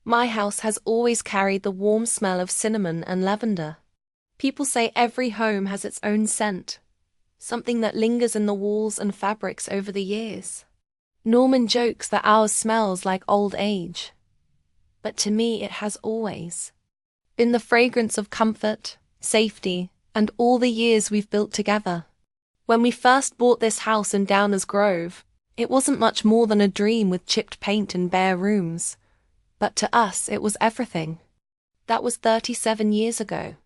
My house has always carried the warm smell of cinnamon and lavender. People say every home has its own scent, something that lingers in the walls and fabrics over the years. Norman jokes that ours smells like old age, but to me it has always been the fragrance of comfort, safety, and all the years we've built together. When we first bought this house in Downers Grove, it wasn't much more than a dream with chipped paint and bare rooms, but to us it was everything. That was 37 years ago,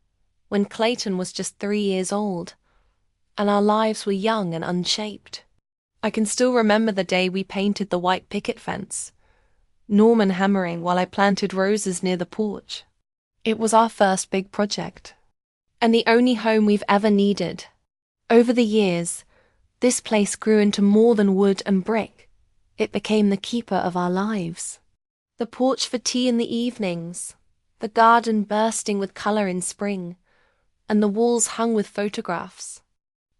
when Clayton was just 3 years old, and our lives were young and unshaped. I can still remember the day we painted the white picket fence, Norman hammering while I planted roses near the porch. It was our first big project, and the only home we've ever needed. Over the years, this place grew into more than wood and brick. It became the keeper of our lives. The porch for tea in the evenings, the garden bursting with colour in spring, and the walls hung with photographs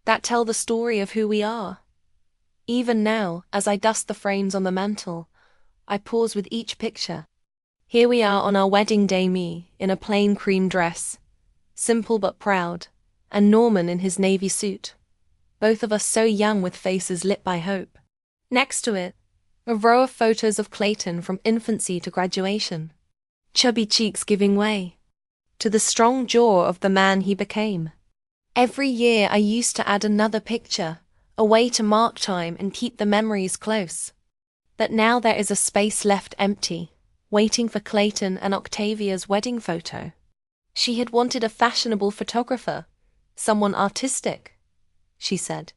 that tell the story of who we are. Even now, as I dust the frames on the mantel, I pause with each picture. Here we are on our wedding day, me in a plain cream dress, simple but proud, and Norman in his navy suit, both of us so young with faces lit by hope. Next to it, a row of photos of Clayton from infancy to graduation, chubby cheeks giving way to the strong jaw of the man he became. Every year I used to add another picture, a way to mark time and keep the memories close. But now there is a space left empty, waiting for Clayton and Octavia's wedding photo. She had wanted a fashionable photographer, someone artistic, she said.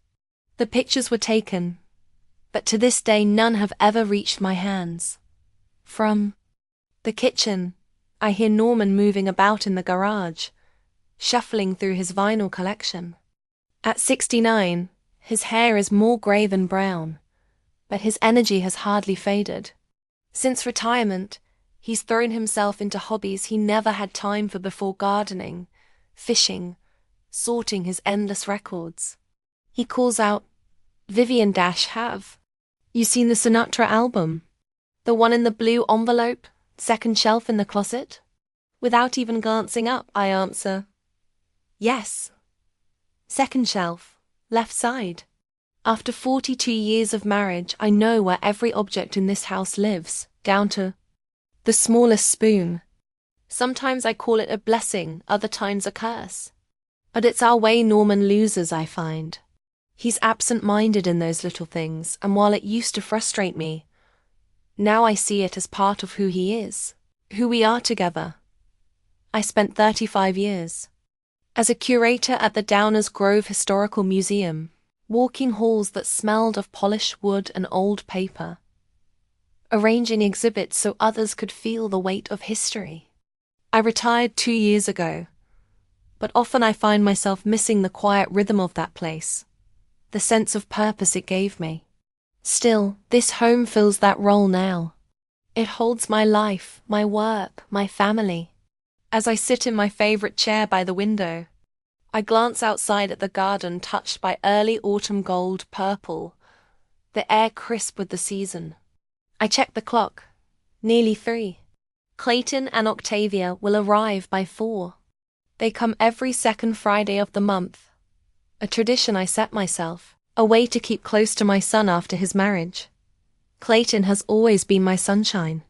The pictures were taken, but to this day none have ever reached my hands. From the kitchen, I hear Norman moving about in the garage, shuffling through his vinyl collection. At 69, his hair is more grey than brown, but his energy has hardly faded. Since retirement, he's thrown himself into hobbies he never had time for before: gardening, fishing, sorting his endless records. He calls out, "Vivian-have you seen the Sinatra album? The one in the blue envelope, second shelf in the closet?" Without even glancing up, I answer, "Yes. Second shelf, left side." After 42 years of marriage, I know where every object in this house lives, down to the smallest spoon. Sometimes I call it a blessing, other times a curse. But it's our way Norman loses, I find. He's absent-minded in those little things, and while it used to frustrate me, now I see it as part of who he is, who we are together. I spent 35 years as a curator at the Downers Grove Historical Museum, walking halls that smelled of polished wood and old paper, arranging exhibits so others could feel the weight of history. I retired 2 years ago, but often I find myself missing the quiet rhythm of that place, the sense of purpose it gave me. Still, this home fills that role now. It holds my life, my work, my family. As I sit in my favorite chair by the window, I glance outside at the garden touched by early autumn gold purple, the air crisp with the season. I check the clock. Nearly 3. Clayton and Octavia will arrive by 4. They come every second Friday of the month, a tradition I set myself, a way to keep close to my son after his marriage. Clayton has always been my sunshine.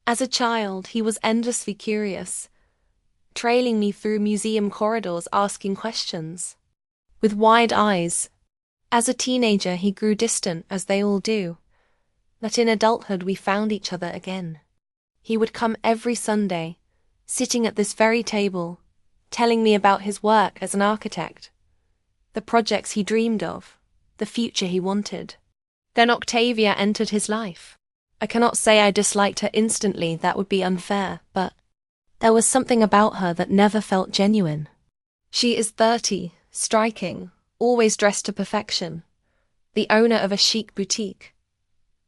As a child, he was endlessly curious, trailing me through museum corridors asking questions, with wide eyes. As a teenager, he grew distant, as they all do, but in adulthood we found each other again. He would come every Sunday, sitting at this very table, telling me about his work as an architect, the projects he dreamed of, the future he wanted. Then Octavia entered his life. I cannot say I disliked her instantly, that would be unfair, but there was something about her that never felt genuine. She is 30, striking, always dressed to perfection, the owner of a chic boutique.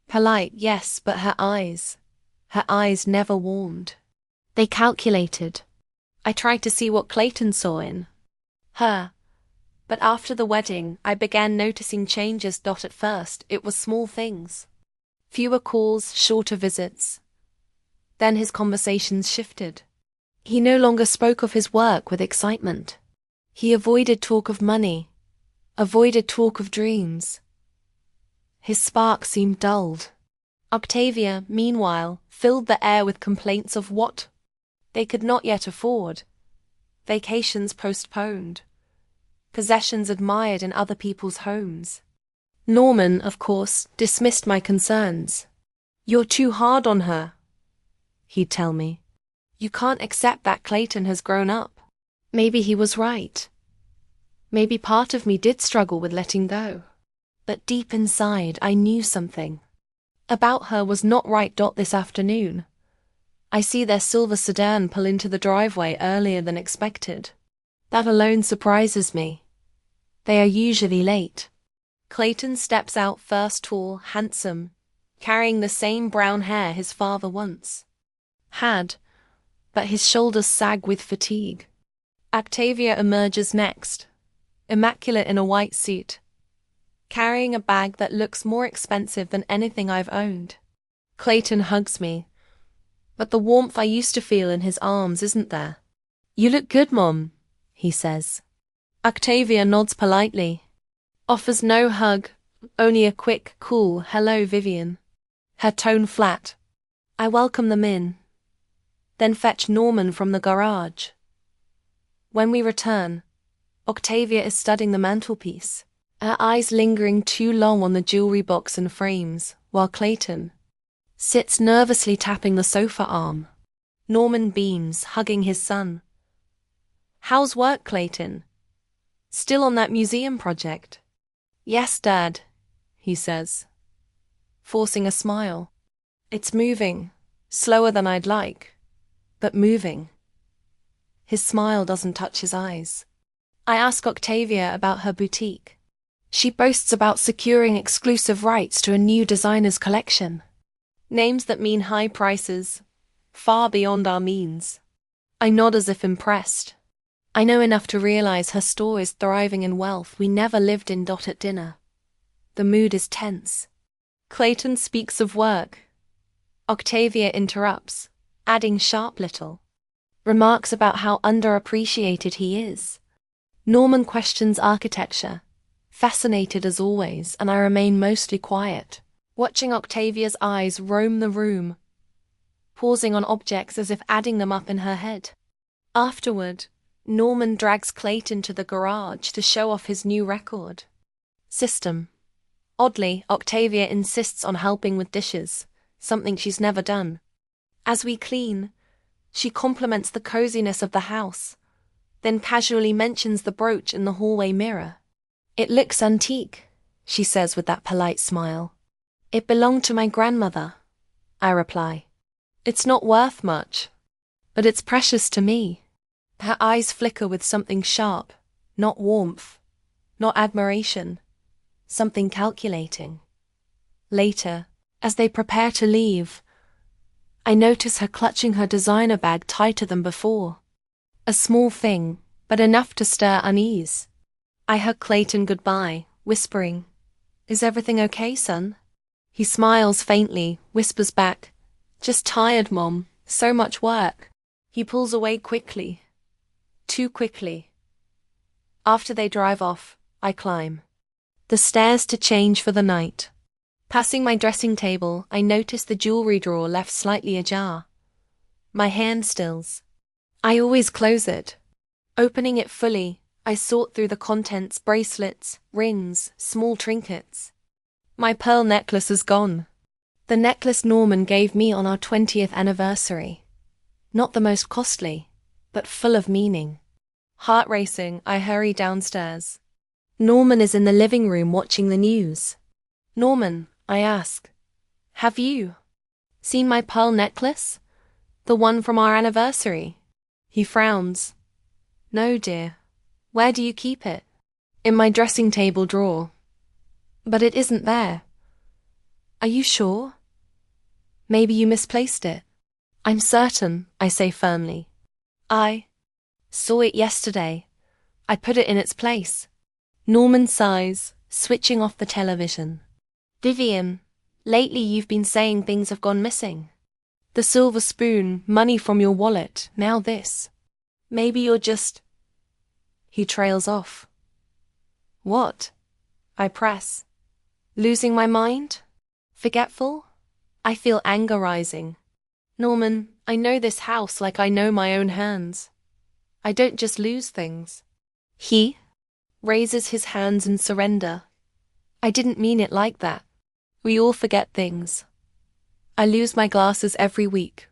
Polite, yes, but her eyes never warmed. They calculated. I tried to see what Clayton saw in her, but after the wedding I began noticing changes. At first, it was small things. Fewer calls, shorter visits. Then his conversations shifted. He no longer spoke of his work with excitement. He avoided talk of money, avoided talk of dreams. His spark seemed dulled. Octavia, meanwhile, filled the air with complaints of what they could not yet afford. Vacations postponed. Possessions admired in other people's homes. Norman, of course, dismissed my concerns. "You're too hard on her," he'd tell me. "You can't accept that Clayton has grown up." Maybe he was right. Maybe part of me did struggle with letting go. But deep inside, I knew something about her was not right. This afternoon, I see their silver sedan pull into the driveway earlier than expected. That alone surprises me. They are usually late. Clayton steps out first, tall, handsome, carrying the same brown hair his father once had, but his shoulders sag with fatigue. Octavia emerges next, immaculate in a white suit, carrying a bag that looks more expensive than anything I've owned. Clayton hugs me, but the warmth I used to feel in his arms isn't there. "You look good, Mom," he says. Octavia nods politely, offers no hug, only a quick, cool, "Hello, Vivian," her tone flat. I welcome them in, then fetch Norman from the garage. When we return, Octavia is studying the mantelpiece, her eyes lingering too long on the jewelry box and frames, while Clayton sits nervously tapping the sofa arm. Norman beams, hugging his son. "How's work, Clayton? Still on that museum project?" "Yes, Dad," he says, forcing a smile. "It's moving, slower than I'd like, but moving." His smile doesn't touch his eyes. I ask Octavia about her boutique. She boasts about securing exclusive rights to a new designer's collection. Names that mean high prices, far beyond our means. I nod as if impressed. I know enough to realize her store is thriving in wealth we never lived in. At dinner, the mood is tense. Clayton speaks of work. Octavia interrupts, adding sharp little remarks about how underappreciated he is. Norman questions architecture, fascinated as always, and I remain mostly quiet, watching Octavia's eyes roam the room, pausing on objects as if adding them up in her head. Afterward, Norman drags Clayton to the garage to show off his new record system. Oddly, Octavia insists on helping with dishes, something she's never done. As we clean, she compliments the coziness of the house, then casually mentions the brooch in the hallway mirror. "It looks antique," she says with that polite smile. "It belonged to my grandmother," I reply. "It's not worth much, but it's precious to me." Her eyes flicker with something sharp, not warmth, not admiration, something calculating. Later, as they prepare to leave, I notice her clutching her designer bag tighter than before. A small thing, but enough to stir unease. I hug Clayton goodbye, whispering, "Is everything okay, son?" He smiles faintly, whispers back, "Just tired, Mom, so much work." He pulls away quickly. Too quickly. After they drive off, I climb the stairs to change for the night. Passing my dressing table, I notice the jewelry drawer left slightly ajar. My hand stills. I always close it. Opening it fully, I sort through the contents: bracelets, rings, small trinkets. My pearl necklace is gone. The necklace Norman gave me on our 20th anniversary. Not the most costly, but full of meaning. Heart racing, I hurry downstairs. Norman is in the living room watching the news. "Norman," I ask, "have you seen my pearl necklace? The one from our anniversary?" He frowns. "No, dear. Where do you keep it?" "In my dressing table drawer." "But it isn't there." "Are you sure? Maybe you misplaced it." "I'm certain," I say firmly. "I saw it yesterday. I put it in its place." Norman sighs, switching off the television. "Vivian, lately you've been saying things have gone missing." The silver spoon, money from your wallet, now this. Maybe you're just... He trails off. What? I press. Losing my mind? Forgetful? I feel anger rising. Norman, I know this house like I know my own hands. I don't just lose things. He raises his hands in surrender. I didn't mean it like that. We all forget things. I lose my glasses every week.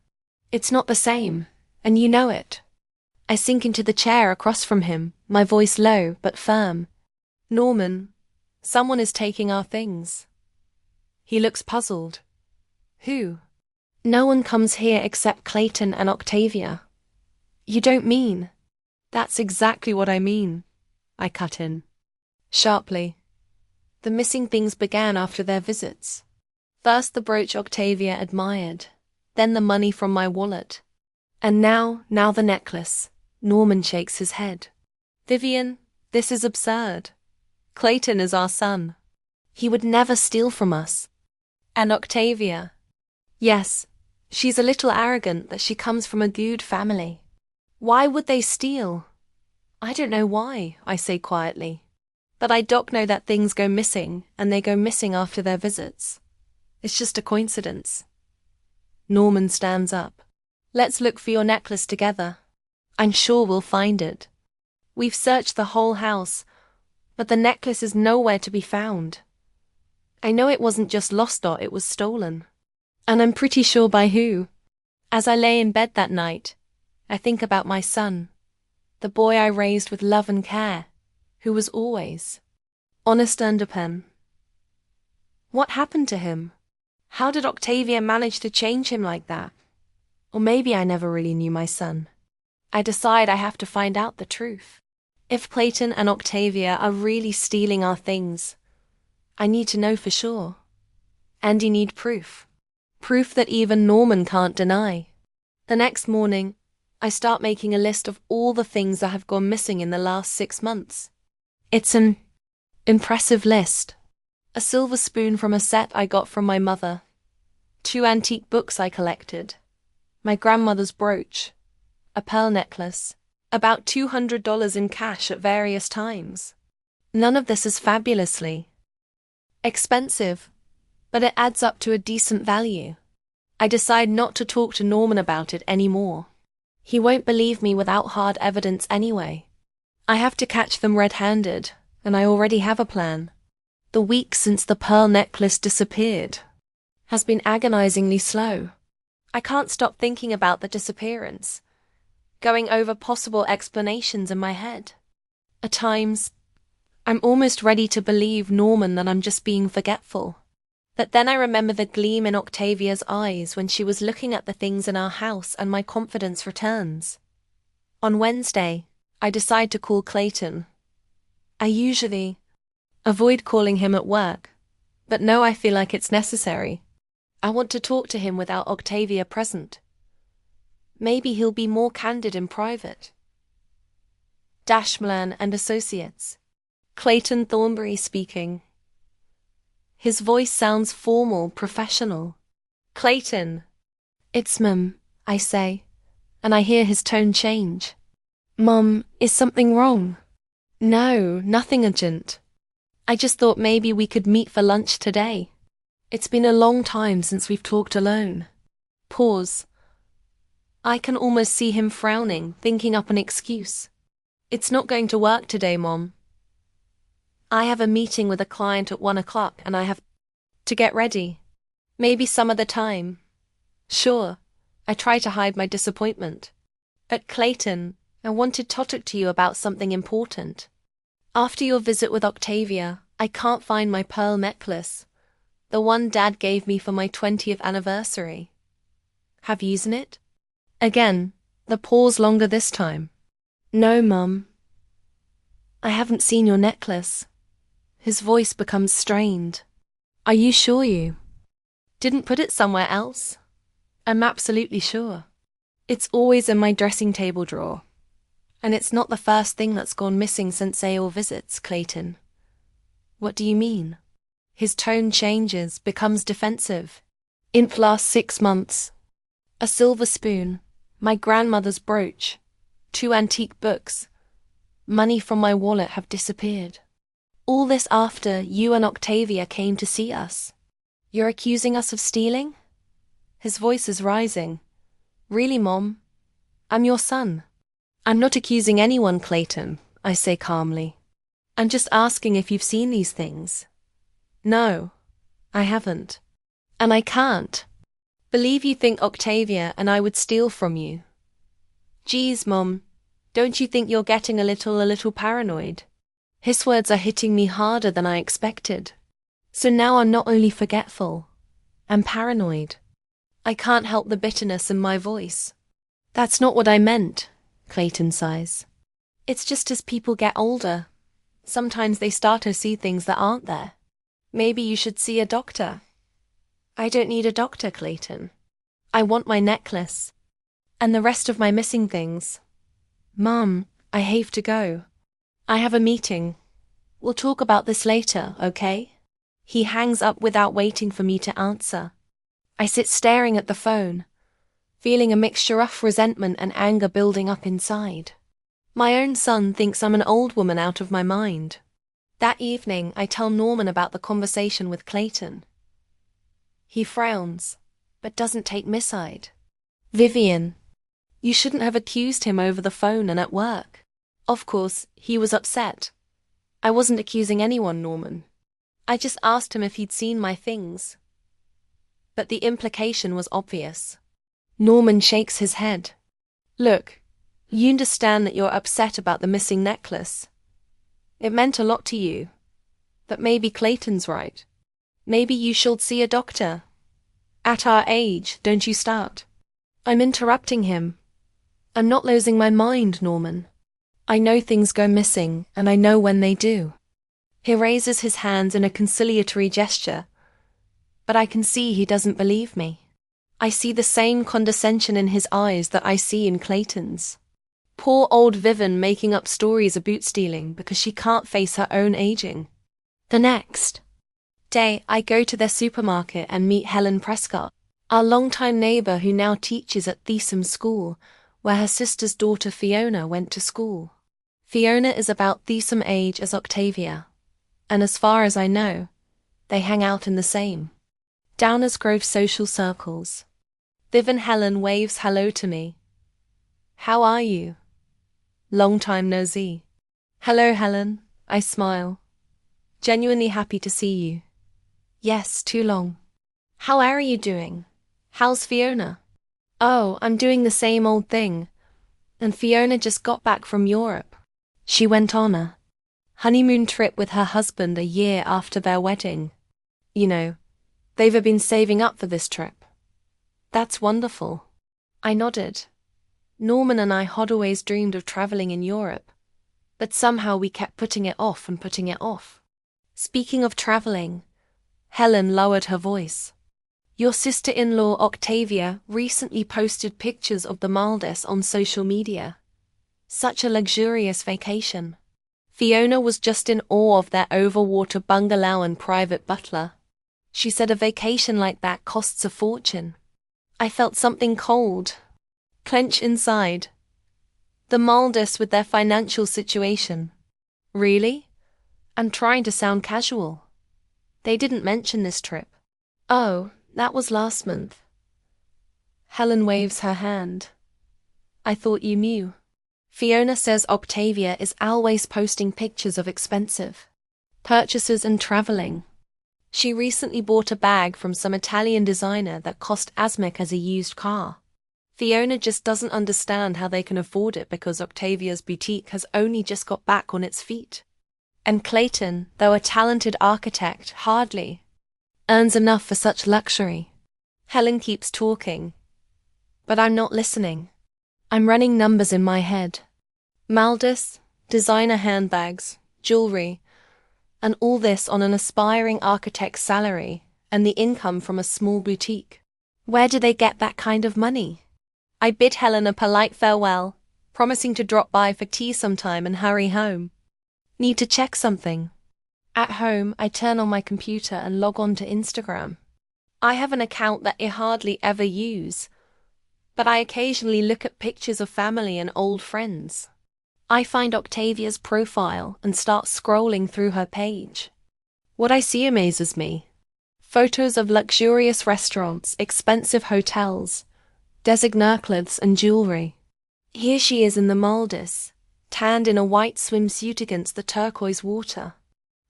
It's not the same, and you know it. I sink into the chair across from him, my voice low but firm. Norman, someone is taking our things. He looks puzzled. Who? No one comes here except Clayton and Octavia. You don't mean? That's exactly what I mean, I cut in. Sharply. The missing things began after their visits. First the brooch Octavia admired, then the money from my wallet. And now the necklace. Norman shakes his head. Vivian, this is absurd. Clayton is our son. He would never steal from us. And Octavia. Yes, she's a little arrogant that she comes from a good family. Why would they steal? I don't know why, I say quietly. But I doc know that things go missing, and they go missing after their visits. It's just a coincidence. Norman stands up. Let's look for your necklace together. I'm sure we'll find it. We've searched the whole house, but the necklace is nowhere to be found. I know it wasn't just lost or it was stolen. And I'm pretty sure by who. As I lay in bed that night, I think about my son, the boy I raised with love and care, who was always honest and open. What happened to him? How did Octavia manage to change him like that? Or maybe I never really knew my son. I decide I have to find out the truth. If Clayton and Octavia are really stealing our things, I need to know for sure. And you need proof. Proof that even Norman can't deny. The next morning, I start making a list of all the things that have gone missing in the last 6 months. It's an impressive list. A silver spoon from a set I got from my mother. 2 antique books I collected. My grandmother's brooch. A pearl necklace. About $200 in cash at various times. None of this is fabulously expensive, but it adds up to a decent value. I decide not to talk to Norman about it anymore. He won't believe me without hard evidence anyway. I have to catch them red-handed, and I already have a plan. The week since the pearl necklace disappeared has been agonizingly slow. I can't stop thinking about the disappearance, going over possible explanations in my head. At times, I'm almost ready to believe Norman that I'm just being forgetful. But then I remember the gleam in Octavia's eyes when she was looking at the things in our house, and my confidence returns. On Wednesday, I decide to call Clayton. I usually avoid calling him at work, but now I feel like it's necessary. I want to talk to him without Octavia present. Maybe he'll be more candid in private. Dashmlan and Associates. Clayton Thornbury speaking. His voice sounds formal, professional. Clayton. It's Mum, I say, and I hear his tone change. Mum, is something wrong? No, nothing urgent. I just thought maybe we could meet for lunch today. It's been a long time since we've talked alone. Pause. I can almost see him frowning, thinking up an excuse. It's not going to work today, Mom. I have a meeting with a client at 1 o'clock and I have to get ready. Maybe some other time. Sure. I try to hide my disappointment. At Clayton, I wanted to talk to you about something important. After your visit with Octavia, I can't find my pearl necklace. The one Dad gave me for my 20th anniversary. Have you used it? Again, the pause longer this time. No, Mum. I haven't seen your necklace. His voice becomes strained. Are you sure you didn't put it somewhere else? I'm absolutely sure. It's always in my dressing table drawer. And it's not the first thing that's gone missing since your visits, Clayton. What do you mean? His tone changes, becomes defensive. In the last 6 months, A silver spoon, my grandmother's brooch, 2 antique books, money from my wallet have disappeared. All this after you and Octavia came to see us. You're accusing us of stealing? His voice is rising. Really, Mom? I'm your son. I'm not accusing anyone, Clayton, I say calmly. I'm just asking if you've seen these things. No, I haven't. And I can't believe you think Octavia and I would steal from you. Geez, Mom, don't you think you're getting a little paranoid? His words are hitting me harder than I expected. So now I'm not only forgetful, I'm paranoid. I can't help the bitterness in my voice. That's not what I meant, Clayton sighs. It's just as people get older, sometimes they start to see things that aren't there. Maybe you should see a doctor. I don't need a doctor, Clayton. I want my necklace. And the rest of my missing things. Mom, I have to go. I have a meeting. We'll talk about this later, okay? He hangs up without waiting for me to answer. I sit staring at the phone, feeling a mixture of resentment and anger building up inside. My own son thinks I'm an old woman out of my mind. That evening, I tell Norman about the conversation with Clayton. He frowns, but doesn't take my side. Vivian, you shouldn't have accused him over the phone and at work. Of course, he was upset. I wasn't accusing anyone, Norman. I just asked him if he'd seen my things. But the implication was obvious. Norman shakes his head. Look, you understand that you're upset about the missing necklace. It meant a lot to you. But maybe Clayton's right. Maybe you should see a doctor. At our age, don't you start? I'm interrupting him. I'm not losing my mind, Norman. I know things go missing, and I know when they do. He raises his hands in a conciliatory gesture, but I can see he doesn't believe me. I see the same condescension in his eyes that I see in Clayton's. Poor old Vivian making up stories about stealing because she can't face her own aging. The next day, I go to their supermarket and meet Helen Prescott, our longtime neighbor who now teaches at Thesom School, where her sister's daughter Fiona went to school. Fiona is about Thesom age as Octavia, and as far as I know, they hang out in the same Downers Grove social circles. Viv and Helen waves hello to me. How are you? Long time no see. Hello, Helen, I smile. Genuinely happy to see you. Yes, too long. How are you doing? How's Fiona? Oh, I'm doing the same old thing. And Fiona just got back from Europe. She went on a honeymoon trip with her husband a year after their wedding. You know, they've been saving up for this trip. That's wonderful. I nodded. Norman and I had always dreamed of traveling in Europe, but somehow we kept putting it off and putting it off. Speaking of traveling, Helen lowered her voice. Your sister-in-law Octavia recently posted pictures of the Maldives on social media. Such a luxurious vacation. Fiona was just in awe of their overwater bungalow and private butler. She said a vacation like that costs a fortune. I felt something cold clench inside. The Maldives with their financial situation. Really? I'm trying to sound casual. They didn't mention this trip. Oh, that was last month. Helen waves her hand. I thought you knew. Fiona says Octavia is always posting pictures of expensive purchases and traveling. She recently bought a bag from some Italian designer that cost as much as a used car. Fiona just doesn't understand how they can afford it because Octavia's boutique has only just got back on its feet. And Clayton, though a talented architect, hardly earns enough for such luxury. Helen keeps talking, but I'm not listening. I'm running numbers in my head. Maldives, designer handbags, jewelry, and all this on an aspiring architect's salary and the income from a small boutique. Where do they get that kind of money? I bid Helen a polite farewell, promising to drop by for tea sometime and hurry home. Need to check something. At home, I turn on my computer and log on to Instagram. I have an account that I hardly ever use, but I occasionally look at pictures of family and old friends. I find Octavia's profile and start scrolling through her page. What I see amazes me. Photos of luxurious restaurants, expensive hotels, designer clothes and jewelry. Here she is in the Maldives, tanned in a white swimsuit against the turquoise water.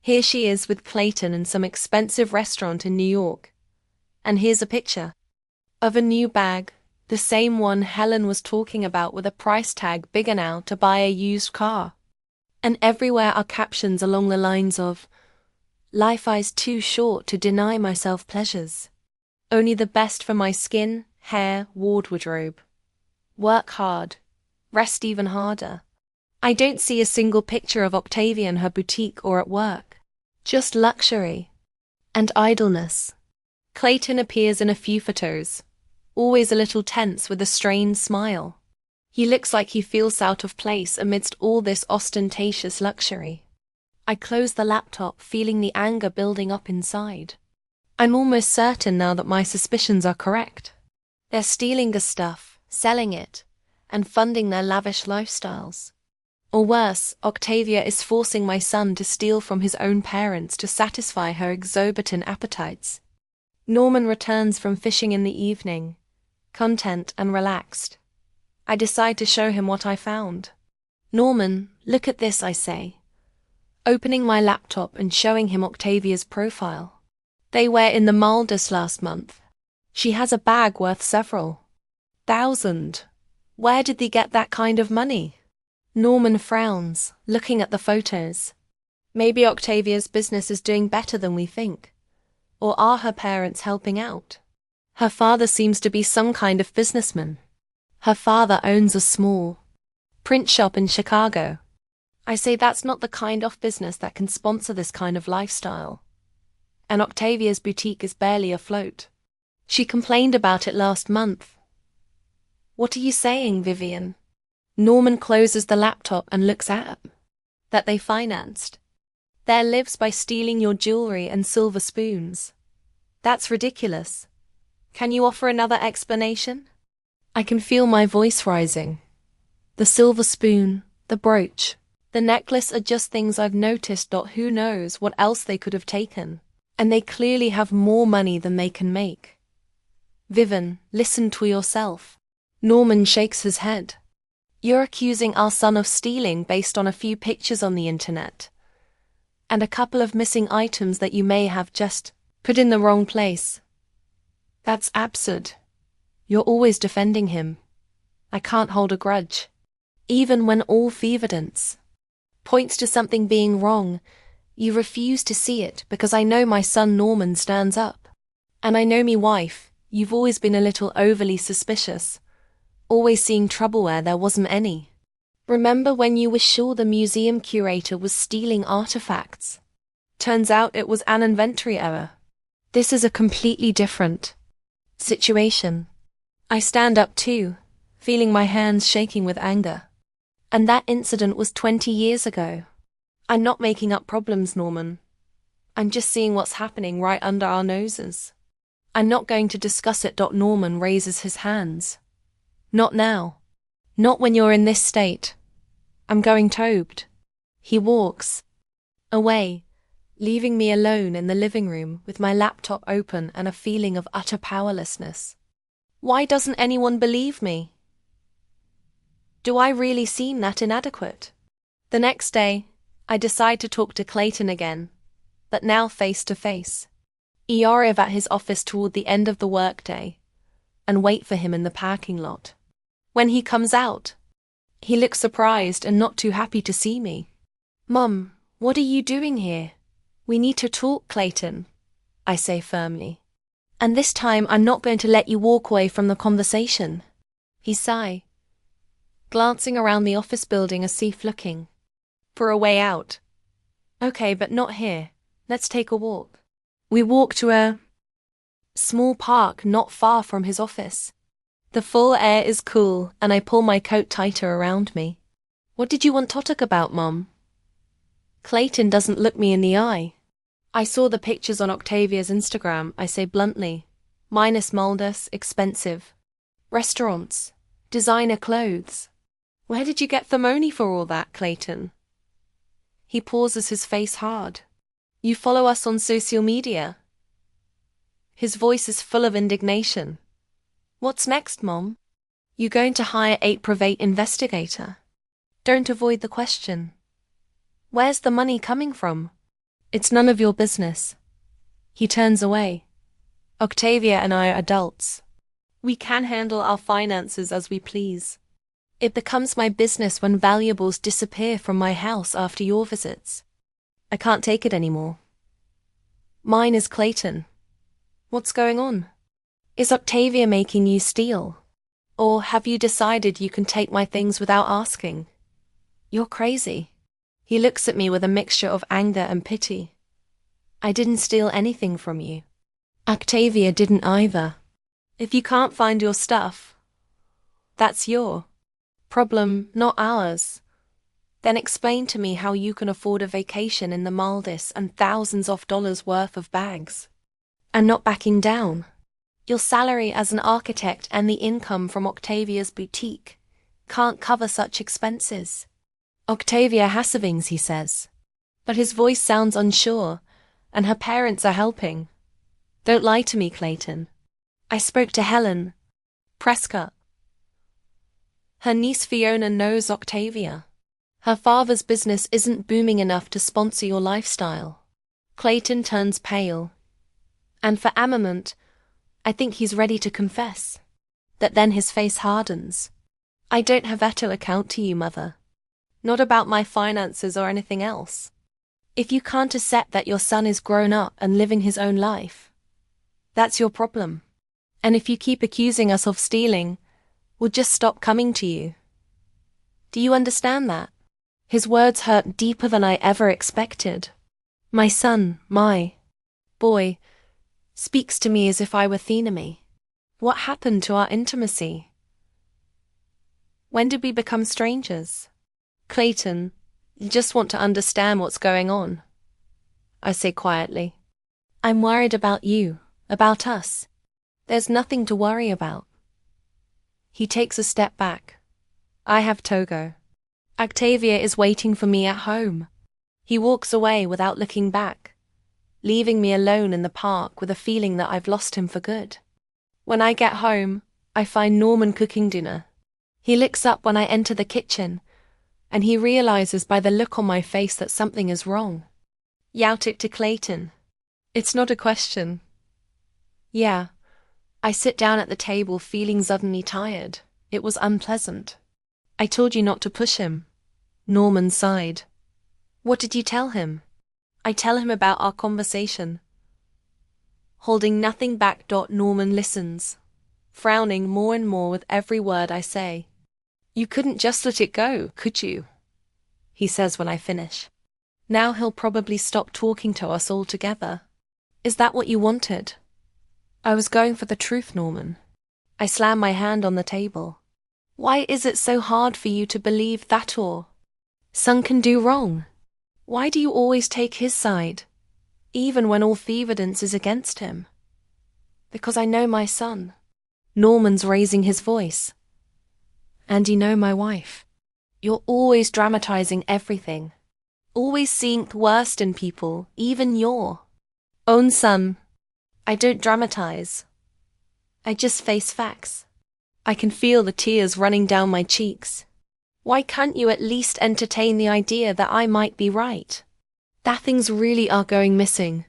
Here she is with Clayton in some expensive restaurant in New York. And here's a picture of a new bag, the same one Helen was talking about with a price tag big enough to buy a used car. And everywhere are captions along the lines of, "Life is too short to deny myself pleasures. Only the best for my skin, hair, wardrobe. Work hard. Rest even harder." I don't see a single picture of Octavia in her boutique or at work. Just luxury and idleness. Clayton appears in a few photos, always a little tense with a strained smile. He looks like he feels out of place amidst all this ostentatious luxury. I close the laptop, feeling the anger building up inside. I'm almost certain now that my suspicions are correct. They're stealing the stuff, selling it, and funding their lavish lifestyles. Or worse, Octavia is forcing my son to steal from his own parents to satisfy her exorbitant appetites. Norman returns from fishing in the evening, content and relaxed. I decide to show him what I found. "Norman, look at this," I say, opening my laptop and showing him Octavia's profile. They were in the Maldives last month. She has a bag worth several thousand. Where did they get that kind of money? Norman frowns, looking at the photos. Maybe Octavia's business is doing better than we think. Or are her parents helping out? Her father seems to be some kind of businessman. Her father owns a small print shop in Chicago. I say that's not the kind of business that can sponsor this kind of lifestyle. And Octavia's boutique is barely afloat. She complained about it last month. What are you saying, Vivian? Norman closes the laptop and looks at that they financed their lives by stealing your jewelry and silver spoons. That's ridiculous. Can you offer another explanation? I can feel my voice rising. The silver spoon, the brooch, the necklace are just things I've noticed. Who knows what else they could have taken. And they clearly have more money than they can make. Vivian, listen to yourself. Norman shakes his head. You're accusing our son of stealing based on a few pictures on the internet. And a couple of missing items that you may have just put in the wrong place. That's absurd. You're always defending him. I can't hold a grudge. Even when all the evidence points to something being wrong, you refuse to see it because I know my son Norman stands up. And I know me wife, you've always been a little overly suspicious. Always seeing trouble where there wasn't any. Remember when you were sure the museum curator was stealing artifacts? Turns out it was an inventory error. This is a completely different situation. I stand up too, feeling my hands shaking with anger. And that incident was 20 years ago. I'm not making up problems, Norman. I'm just seeing what's happening right under our noses. I'm not going to discuss it. Norman raises his hands. Not now. Not when you're in this state. I'm going toad. He walks away, leaving me alone in the living room with my laptop open and a feeling of utter powerlessness. Why doesn't anyone believe me? Do I really seem that inadequate? The next day, I decide to talk to Clayton again, but now face to face. I arrive at his office toward the end of the workday and wait for him in the parking lot. When he comes out, he looks surprised and not too happy to see me. "Mum, what are you doing here? We need to talk, Clayton," I say firmly. "And this time I'm not going to let you walk away from the conversation." He sighs, glancing around the office building as if looking for a way out. "Okay, but not here. Let's take a walk." We walk to a small park not far from his office. The full air is cool, and I pull my coat tighter around me. "What did you want to talk about, Mom?" Clayton doesn't look me in the eye. "I saw the pictures on Octavia's Instagram," I say bluntly. "Minus Maldives, expensive. Restaurants, designer clothes. Where did you get the money for all that, Clayton? He pauses, his face hard. You follow us on social media? His voice is full of indignation. What's next, Mom? You going to hire a private investigator? Don't avoid the question. Where's the money coming from? It's none of your business. He turns away. Octavia and I are adults. We can handle our finances as we please. It becomes my business when valuables disappear from my house after your visits. I can't take it anymore. Mine is Clayton. What's going on? Is Octavia making you steal? Or have you decided you can take my things without asking? You're crazy. He looks at me with a mixture of anger and pity. I didn't steal anything from you. Octavia didn't either. If you can't find your stuff, that's your problem, not ours. Then explain to me how you can afford a vacation in the Maldives and thousands of dollars worth of bags. And not backing down. Your salary as an architect and the income from Octavia's boutique can't cover such expenses. Octavia has savings, he says. But his voice sounds unsure, and her parents are helping. Don't lie to me, Clayton. I spoke to Helen Prescott. Her niece Fiona knows Octavia. Her father's business isn't booming enough to sponsor your lifestyle. Clayton turns pale. And for a moment, I think he's ready to confess. That then his face hardens. I don't have that to account to you, Mother. Not about my finances or anything else. If you can't accept that your son is grown up and living his own life, that's your problem. And if you keep accusing us of stealing, we'll just stop coming to you. Do you understand that? His words hurt deeper than I ever expected. My son, my boy, speaks to me as if I were Thenemy. What happened to our intimacy? When did we become strangers? Clayton, you just want to understand what's going on. I say quietly. I'm worried about you, about us. There's nothing to worry about. He takes a step back. I have Togo. Octavia is waiting for me at home. He walks away without looking back, leaving me alone in the park with a feeling that I've lost him for good. When I get home, I find Norman cooking dinner. He looks up when I enter the kitchen, and he realizes by the look on my face that something is wrong. Yout it to Clayton. It's not a question. Yeah. I sit down at the table feeling suddenly tired. It was unpleasant. I told you not to push him. Norman sighed. What did you tell him? I tell him about our conversation. Holding nothing back. Norman listens, frowning more and more with every word I say. You couldn't just let it go, could you? He says when I finish. Now he'll probably stop talking to us altogether. Is that what you wanted? I was going for the truth, Norman. I slam my hand on the table. Why is it so hard for you to believe that or son can do wrong? Why do you always take his side, even when all the evidence is against him? Because I know my son. Norman's raising his voice. And you know my wife. You're always dramatizing everything. Always seeing the worst in people, even your own son. I don't dramatize. I just face facts. I can feel the tears running down my cheeks. Why can't you at least entertain the idea that I might be right? That things really are going missing.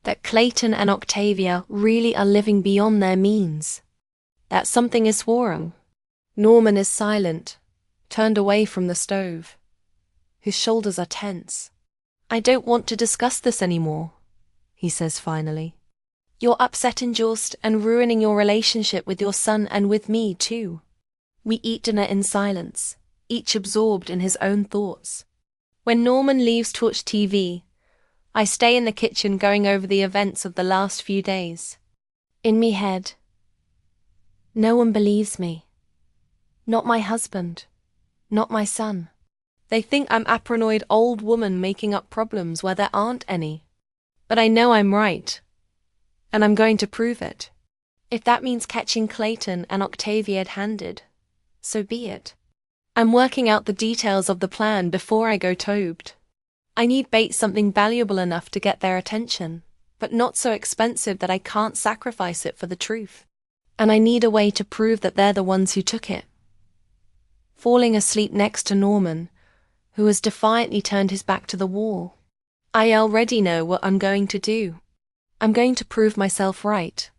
That Clayton and Octavia really are living beyond their means. That something is wrong. Norman is silent, turned away from the stove. His shoulders are tense. I don't want to discuss this anymore, he says finally. You're upset and just and ruining your relationship with your son and with me too. We eat dinner in silence, each absorbed in his own thoughts. When Norman leaves to watch TV, I stay in the kitchen going over the events of the last few days. In me head, no one believes me. Not my husband, not my son. They think I'm a paranoid old woman making up problems where there aren't any. But I know I'm right. And I'm going to prove it. If that means catching Clayton and Octavia red-handed, so be it. I'm working out the details of the plan before I go tobed. I need bait something valuable enough to get their attention, but not so expensive that I can't sacrifice it for the truth. And I need a way to prove that they're the ones who took it. Falling asleep next to Norman, who has defiantly turned his back to the wall. I already know what I'm going to do. I'm going to prove myself right,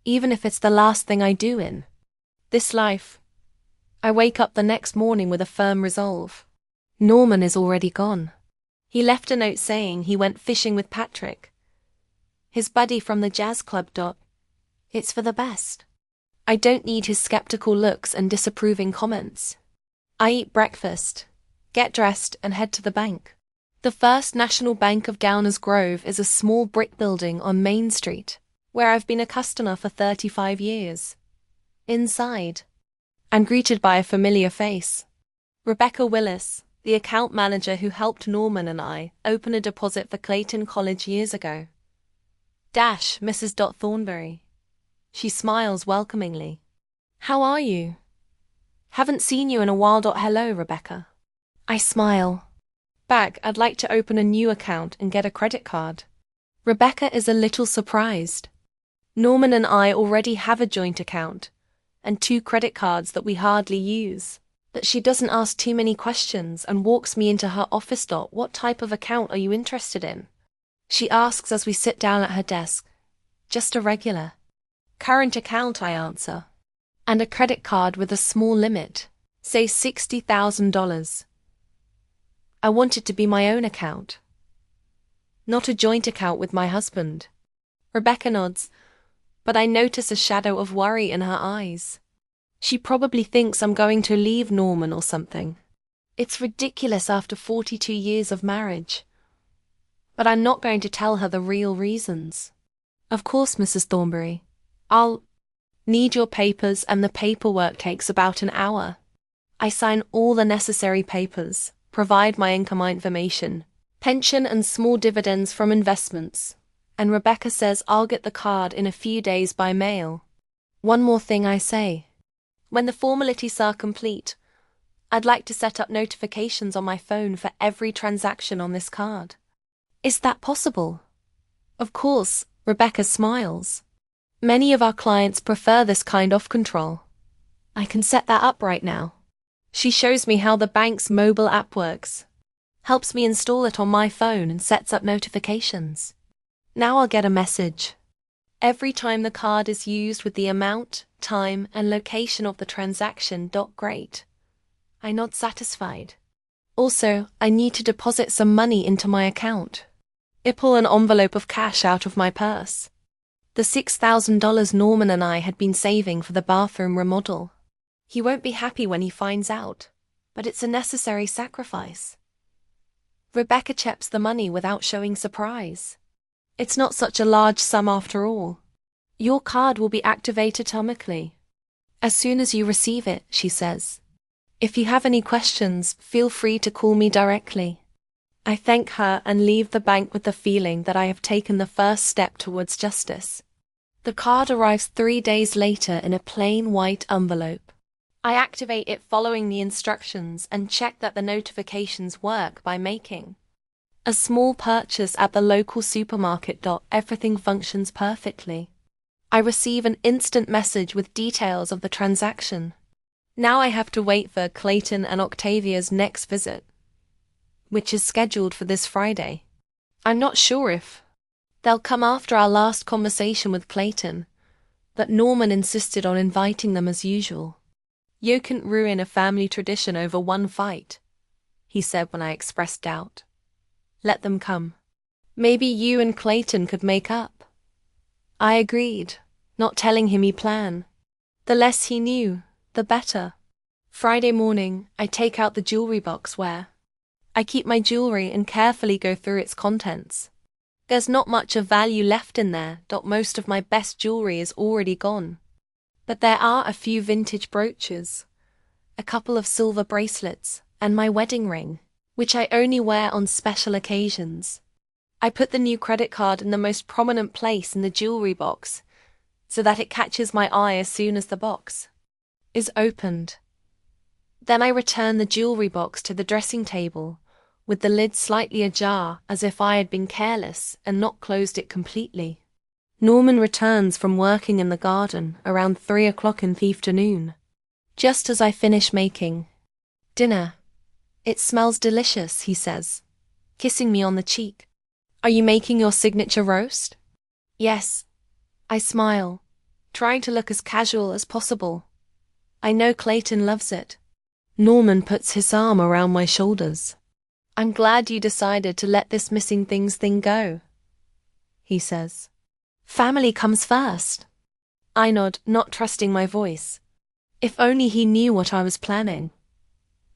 even if it's the last thing I do in this life. I wake up the next morning with a firm resolve. Norman is already gone. He left a note saying he went fishing with Patrick, his buddy from the jazz club. It's for the best. I don't need his skeptical looks and disapproving comments. I eat breakfast, get dressed, and head to the bank. The First National Bank of Downers Grove is a small brick building on Main Street, where I've been a customer for 35 years. Inside, I'm greeted by a familiar face. Rebecca Willis, the account manager who helped Norman and I open a deposit for Clayton College years ago. Mrs. Thornberry. She smiles welcomingly. How are you? Haven't seen you in a while. Hello, Rebecca. I smile. Back, I'd like to open a new account and get a credit card. Rebecca is a little surprised. Norman and I already have a joint account and 2 credit cards that we hardly use. But she doesn't ask too many questions and walks me into her office. What type of account are you interested in? She asks as we sit down at her desk. Just a regular current account, I answer. And a credit card with a small limit, say $60,000. I want it to be my own account, not a joint account with my husband. Rebecca nods, but I notice a shadow of worry in her eyes. She probably thinks I'm going to leave Norman or something. It's ridiculous after 42 years of marriage. But I'm not going to tell her the real reasons. Of course, Mrs. Thornberry. I'll need your papers, and the paperwork takes about an hour. I sign all the necessary papers, provide my income information, pension and small dividends from investments, and Rebecca says I'll get the card in a few days by mail. One more thing I say. When the formalities are complete, I'd like to set up notifications on my phone for every transaction on this card. Is that possible? Of course, Rebecca smiles. Many of our clients prefer this kind of control. I can set that up right now. She shows me how the bank's mobile app works, helps me install it on my phone, and sets up notifications. Now I'll get a message every time the card is used with the amount, time, and location of the transaction. Great. I nod satisfied. Also, I need to deposit some money into my account. I pull an envelope of cash out of my purse. The $6,000 Norman and I had been saving for the bathroom remodel. He won't be happy when he finds out, but it's a necessary sacrifice. Rebecca checks the money without showing surprise. It's not such a large sum after all. Your card will be activated automatically as soon as you receive it, she says. If you have any questions, feel free to call me directly. I thank her and leave the bank with the feeling that I have taken the first step towards justice. The card arrives 3 days later in a plain white envelope. I activate it following the instructions and check that the notifications work by making a small purchase at the local supermarket. Everything functions perfectly. I receive an instant message with details of the transaction. Now I have to wait for Clayton and Octavia's next visit, which is scheduled for this Friday. I'm not sure if they'll come after our last conversation with Clayton, but Norman insisted on inviting them as usual. You can't ruin a family tradition over one fight, he said when I expressed doubt. Let them come. Maybe you and Clayton could make up. I agreed, not telling him my plan. The less he knew, the better. Friday morning, I take out the jewelry box where I keep my jewelry and carefully go through its contents. There's not much of value left in there. Most of my best jewelry is already gone. But there are a few vintage brooches, a couple of silver bracelets, and my wedding ring, which I only wear on special occasions. I put the new credit card in the most prominent place in the jewelry box so that it catches my eye as soon as the box is opened. Then I return the jewelry box to the dressing table, with the lid slightly ajar as if I had been careless and not closed it completely. Norman returns from working in the garden around 3 o'clock in the afternoon. Just as I finish making dinner. "It smells delicious," he says, kissing me on the cheek. "Are you making your signature roast?" "Yes." I smile, trying to look as casual as possible. "I know Clayton loves it." Norman puts his arm around my shoulders. "I'm glad you decided to let this missing things thing go," he says. "Family comes first." I nod, not trusting my voice. If only he knew what I was planning.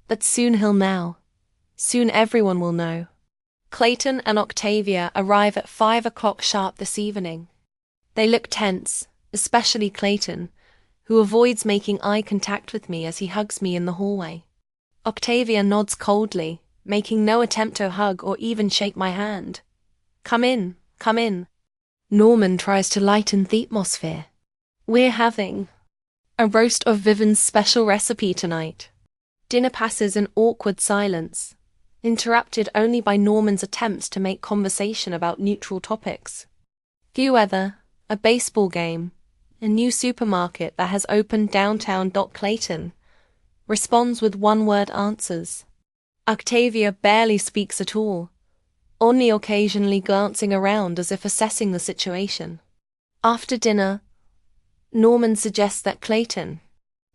But soon he'll know. Soon everyone will know. Clayton and Octavia arrive at 5 o'clock sharp this evening. They look tense, especially Clayton, who avoids making eye contact with me as he hugs me in the hallway. Octavia nods coldly, making no attempt to hug or even shake my hand. Come in, come in." Norman tries to lighten the atmosphere. "We're having a roast of Vivian's special recipe tonight." Dinner passes in awkward silence, interrupted only by Norman's attempts to make conversation about neutral topics. Good weather, a baseball game, a new supermarket that has opened downtown. Clayton responds with one-word answers. Octavia barely speaks at all, only occasionally glancing around as if assessing the situation. After dinner, Norman suggests that Clayton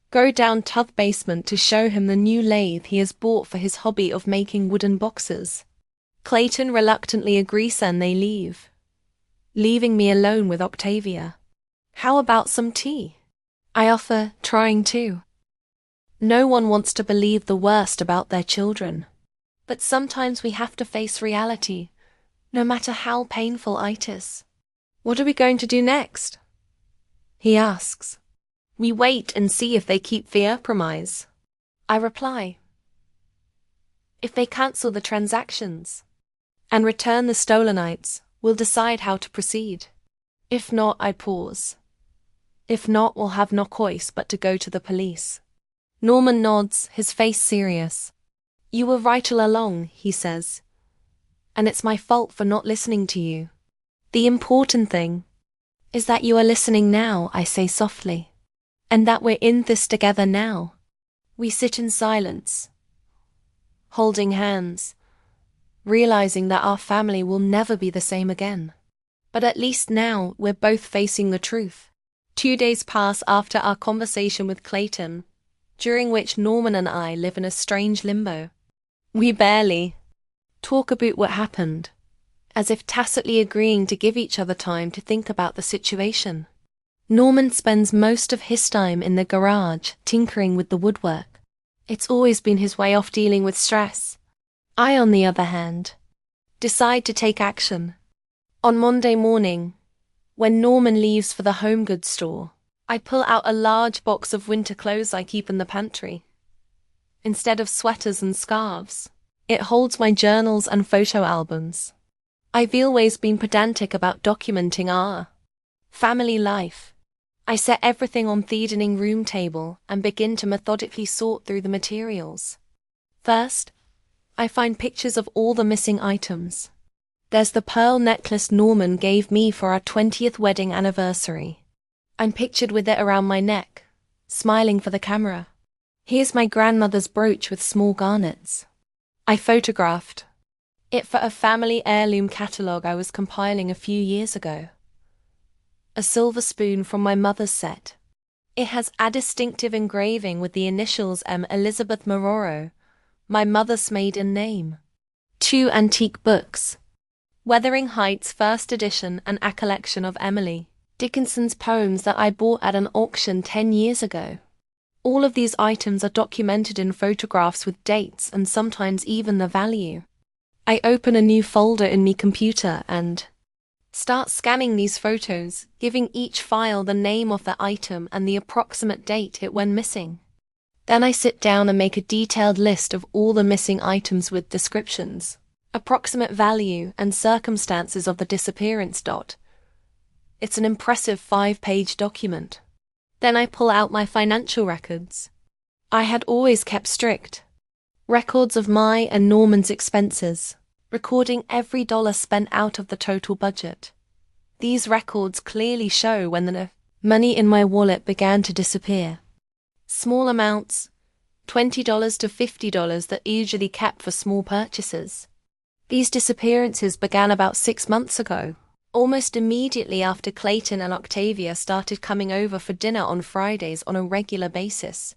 go down to the basement to show him the new lathe he has bought for his hobby of making wooden boxes. Clayton reluctantly agrees and they leave, leaving me alone with Octavia. "How about some tea?" I offer, trying to. No one wants to believe the worst about their children. But sometimes we have to face reality, no matter how painful it is. "What are we going to do next?" he asks. "We wait and see if they keep the promise," I reply. "If they cancel the transactions and return the stolen items, we'll decide how to proceed. If not," I pause. "If not, we'll have no choice but to go to the police." Norman nods, his face serious. "You were right all along," he says. "And it's my fault for not listening to you. The important thing is that you are listening now," I say softly. "And that we're in this together now." We sit in silence, holding hands, realizing that our family will never be the same again. But at least now we're both facing the truth. 2 days pass after our conversation with Clayton, during which Norman and I live in a strange limbo. We barely talk about what happened, as if tacitly agreeing to give each other time to think about the situation. Norman spends most of his time in the garage, tinkering with the woodwork. It's always been his way of dealing with stress. I, on the other hand, decide to take action. On Monday morning, when Norman leaves for the home goods store, I pull out a large box of winter clothes I keep in the pantry. Instead of sweaters and scarves, it holds my journals and photo albums. I've always been pedantic about documenting our family life. I set everything on the dining room table and begin to methodically sort through the materials. First, I find pictures of all the missing items. There's the pearl necklace Norman gave me for our 20th wedding anniversary. I'm pictured with it around my neck, smiling for the camera. Here's my grandmother's brooch with small garnets. I photographed it for a family heirloom catalogue I was compiling a few years ago. A silver spoon from my mother's set. It has a distinctive engraving with the initials M. Elizabeth Maroro, my mother's maiden name. 2 antique books. Wuthering Heights First Edition and a collection of Emily Dickinson's poems that I bought at an auction 10 years ago. All of these items are documented in photographs with dates and sometimes even the value. I open a new folder in my computer and start scanning these photos, giving each file the name of the item and the approximate date it went missing. Then I sit down and make a detailed list of all the missing items with descriptions, approximate value, and circumstances of the disappearance. It's an impressive 5-page document. Then I pull out my financial records. I had always kept strict records of my and Norman's expenses, recording every dollar spent out of the total budget. These records clearly show when the money in my wallet began to disappear. Small amounts, $20 to $50 that usually kept for small purchases. These disappearances began about 6 months ago, almost immediately after Clayton and Octavia started coming over for dinner on Fridays on a regular basis.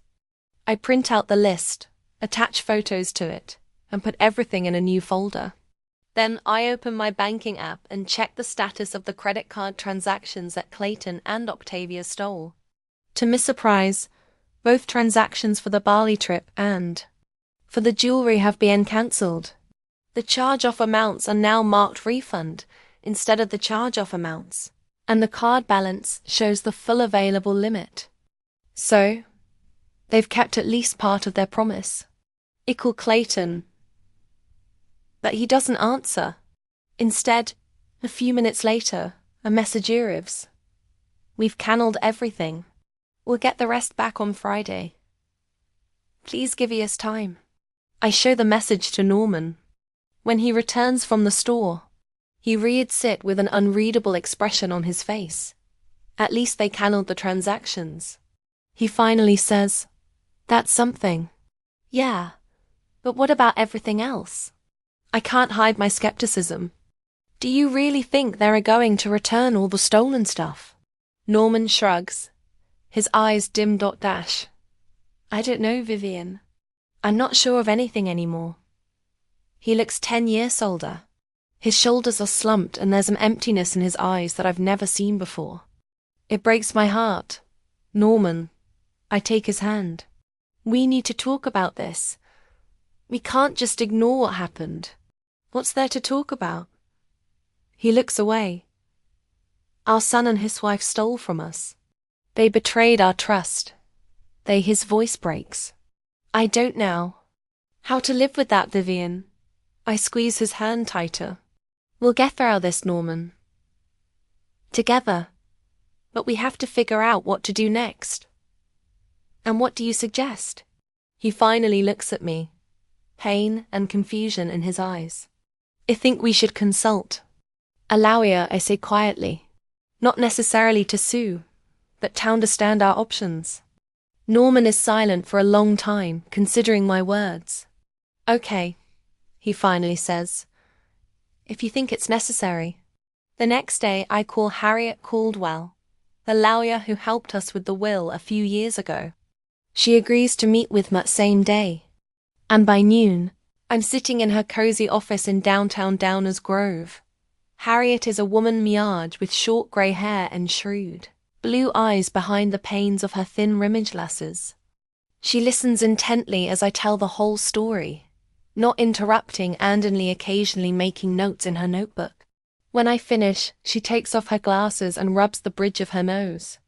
I print out the list, attach photos to it, and put everything in a new folder. Then I open my banking app and check the status of the credit card transactions that Clayton and Octavia stole. To my surprise, both transactions for the Bali trip and for the jewelry have been cancelled. The charge-off amounts are now marked refund instead of the charge-off amounts, and the card balance shows the full available limit. So, they've kept at least part of their promise. I call Clayton, but he doesn't answer. Instead, a few minutes later, a message arrives. We've cancelled everything. We'll get the rest back on Friday. Please give us time. I show the message to Norman. When he returns from the store, he reads it with an unreadable expression on his face. At least they cancelled the transactions. He finally says, "That's something." Yeah, but what about everything else? I can't hide my skepticism. Do you really think they're going to return all the stolen stuff? Norman shrugs, his eyes dim. I don't know, Vivian. I'm not sure of anything anymore. He looks 10 years older. His shoulders are slumped and there's an emptiness in his eyes that I've never seen before. It breaks my heart. Norman, I take his hand. We need to talk about this. We can't just ignore what happened. What's there to talk about? He looks away. Our son and his wife stole from us. They betrayed our trust. His voice breaks. I don't know how to live with that, Vivian. I squeeze his hand tighter. We'll get through this, Norman. Together. But we have to figure out what to do next. And what do you suggest? He finally looks at me, pain and confusion in his eyes. I think we should consult. Alawia, I say quietly. Not necessarily to sue, but to understand our options. Norman is silent for a long time, considering my words. Okay, he finally says. If you think it's necessary. The next day I call Harriet Caldwell, the lawyer who helped us with the will a few years ago. She agrees to meet with me that same day. And by noon, I'm sitting in her cozy office in downtown Downers Grove. Harriet is a woman my-age with short grey hair and shrewd blue eyes behind the panes of her thin rimmed glasses. She listens intently as I tell the whole story, not interrupting and only occasionally making notes in her notebook. When I finish, she takes off her glasses and rubs the bridge of her nose.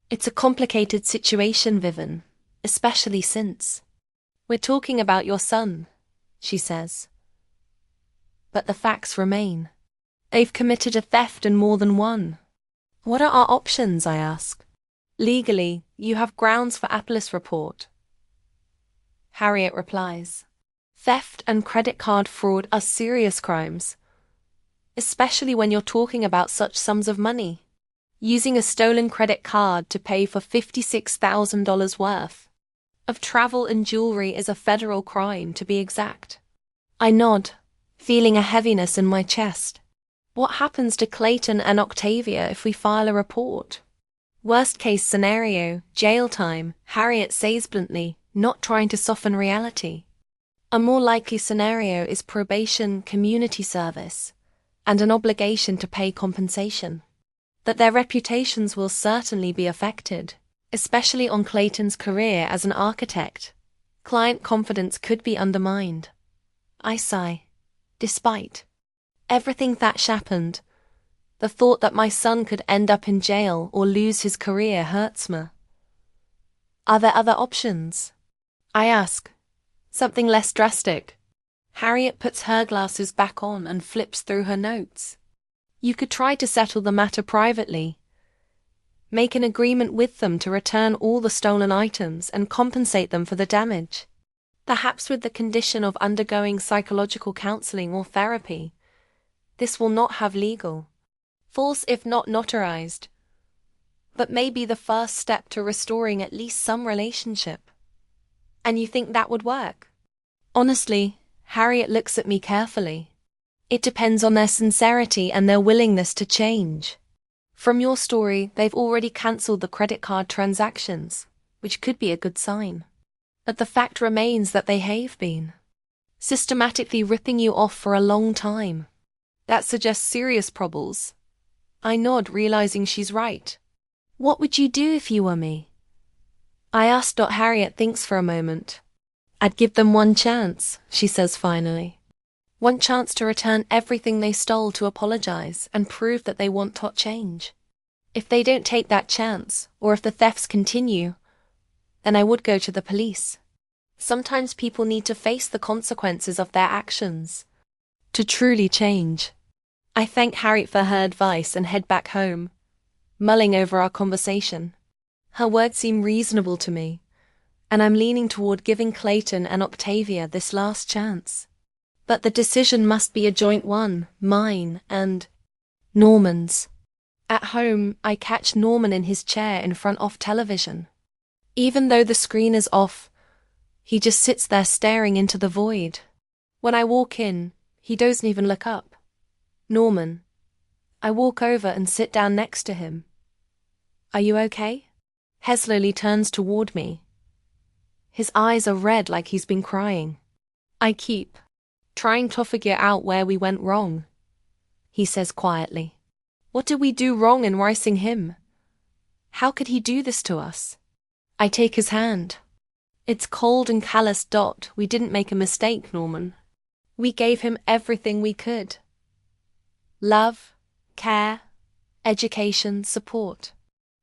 It's a complicated situation, Vivian, especially since we're talking about your son, she says. But the facts remain. They've committed a theft and more than one. What are our options, I ask. Legally, you have grounds for a police report. Harriet replies. Theft and credit card fraud are serious crimes, especially when you're talking about such sums of money. Using a stolen credit card to pay for $56,000 worth of travel and jewelry is a federal crime, to be exact. I nod, feeling a heaviness in my chest. What happens to Clayton and Octavia if we file a report? Worst case scenario, jail time, Harriet says bluntly, not trying to soften reality. A more likely scenario is probation, community service, and an obligation to pay compensation. That their reputations will certainly be affected, especially on Clayton's career as an architect. Client confidence could be undermined. I sigh. Despite everything that's happened, the thought that my son could end up in jail or lose his career hurts me. Are there other options? I ask. Something less drastic. Harriet puts her glasses back on and flips through her notes. You could try to settle the matter privately, Make an agreement with them to return all the stolen items and compensate them for the damage. Perhaps with the condition of undergoing psychological counseling or therapy. This will not have legal force if not notarized, but may be the first step to restoring at least some relationship. And you think that would work? Honestly, Harriet looks at me carefully. It depends on their sincerity and their willingness to change. From your story, they've already cancelled the credit card transactions, which could be a good sign. But the fact remains that they have been systematically ripping you off for a long time. That suggests serious problems. I nod, realizing she's right. What would you do if you were me? I asked. Harriet thinks for a moment. I'd give them one chance, she says finally. One chance to return everything they stole, to apologize and prove that they want to change. If they don't take that chance, or if the thefts continue, then I would go to the police. Sometimes people need to face the consequences of their actions to truly change. I thank Harriet for her advice and head back home, mulling over our conversation. Her words seem reasonable to me, and I'm leaning toward giving Clayton and Octavia this last chance. But the decision must be a joint one, mine and Norman's. At home, I catch Norman in his chair in front of television. Even though the screen is off, he just sits there staring into the void. When I walk in, he doesn't even look up. Norman. I walk over and sit down next to him. Are you okay? He slowly turns toward me. His eyes are red like he's been crying. I keep trying to figure out where we went wrong, he says quietly. What did we do wrong in ricing him? How could he do this to us? I take his hand. It's cold and callous. We didn't make a mistake, Norman. We gave him everything we could. Love, care, education, support.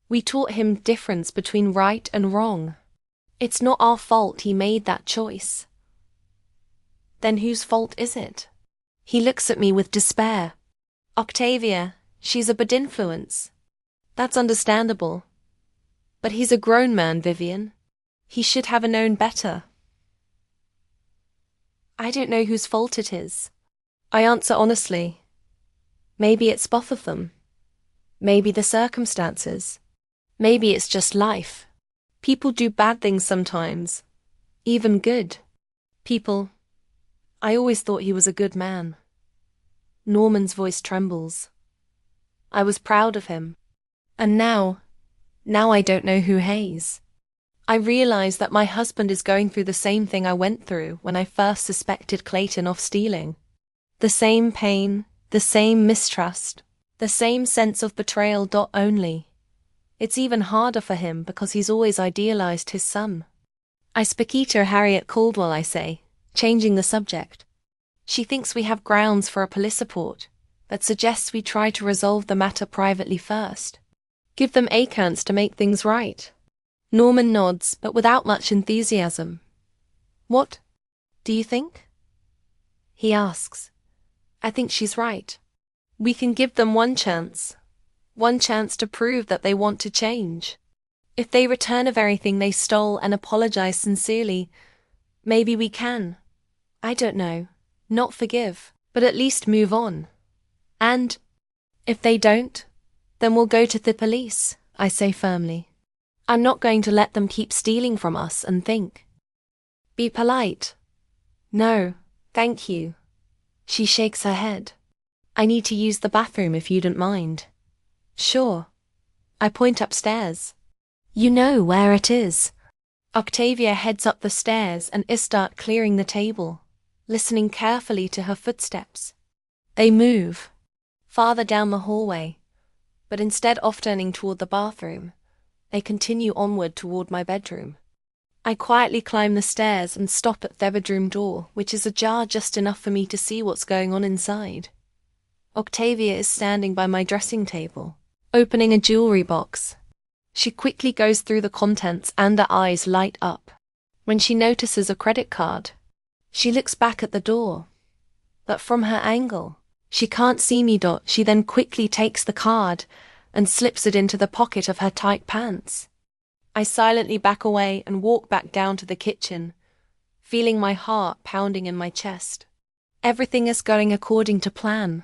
We taught him difference between right and wrong. It's not our fault he made that choice. Then whose fault is it? He looks at me with despair. Octavia, she's a bad influence. That's understandable. But he's a grown man, Vivian. He should have known better. I don't know whose fault it is. I answer honestly. Maybe it's both of them. Maybe the circumstances. Maybe it's just life. People do bad things sometimes. Even good. People. I always thought he was a good man. Norman's voice trembles. I was proud of him. And now I don't know who Hayes. I realize that my husband is going through the same thing I went through when I first suspected Clayton of stealing. The same pain, the same mistrust, the same sense of betrayal. Only. It's even harder for him because he's always idealized his son. I speak to Harriet Caldwell, I say, changing the subject. She thinks we have grounds for a police report, but suggests we try to resolve the matter privately first. Give them a chance to make things right. Norman nods, but without much enthusiasm. What do you think? He asks. I think she's right. We can give them one chance to prove that they want to change. If they return of everything they stole and apologize sincerely, maybe we can, I don't know, not forgive, but at least move on. And if they don't, then we'll go to the police, I say firmly. I'm not going to let them keep stealing from us and think. Be polite. No, thank you. She shakes her head. I need to use the bathroom if you don't mind. Sure. I point upstairs. You know where it is. Octavia heads up the stairs and starts clearing the table, listening carefully to her footsteps. They move farther down the hallway, but instead of turning toward the bathroom, they continue onward toward my bedroom. I quietly climb the stairs and stop at their bedroom door, which is ajar just enough for me to see what's going on inside. Octavia is standing by my dressing table, opening a jewelry box. She quickly goes through the contents and her eyes light up. When she notices a credit card, she looks back at the door. But from her angle, she can't see me. She then quickly takes the card, and slips it into the pocket of her tight pants. I silently back away and walk back down to the kitchen, feeling my heart pounding in my chest. Everything is going according to plan.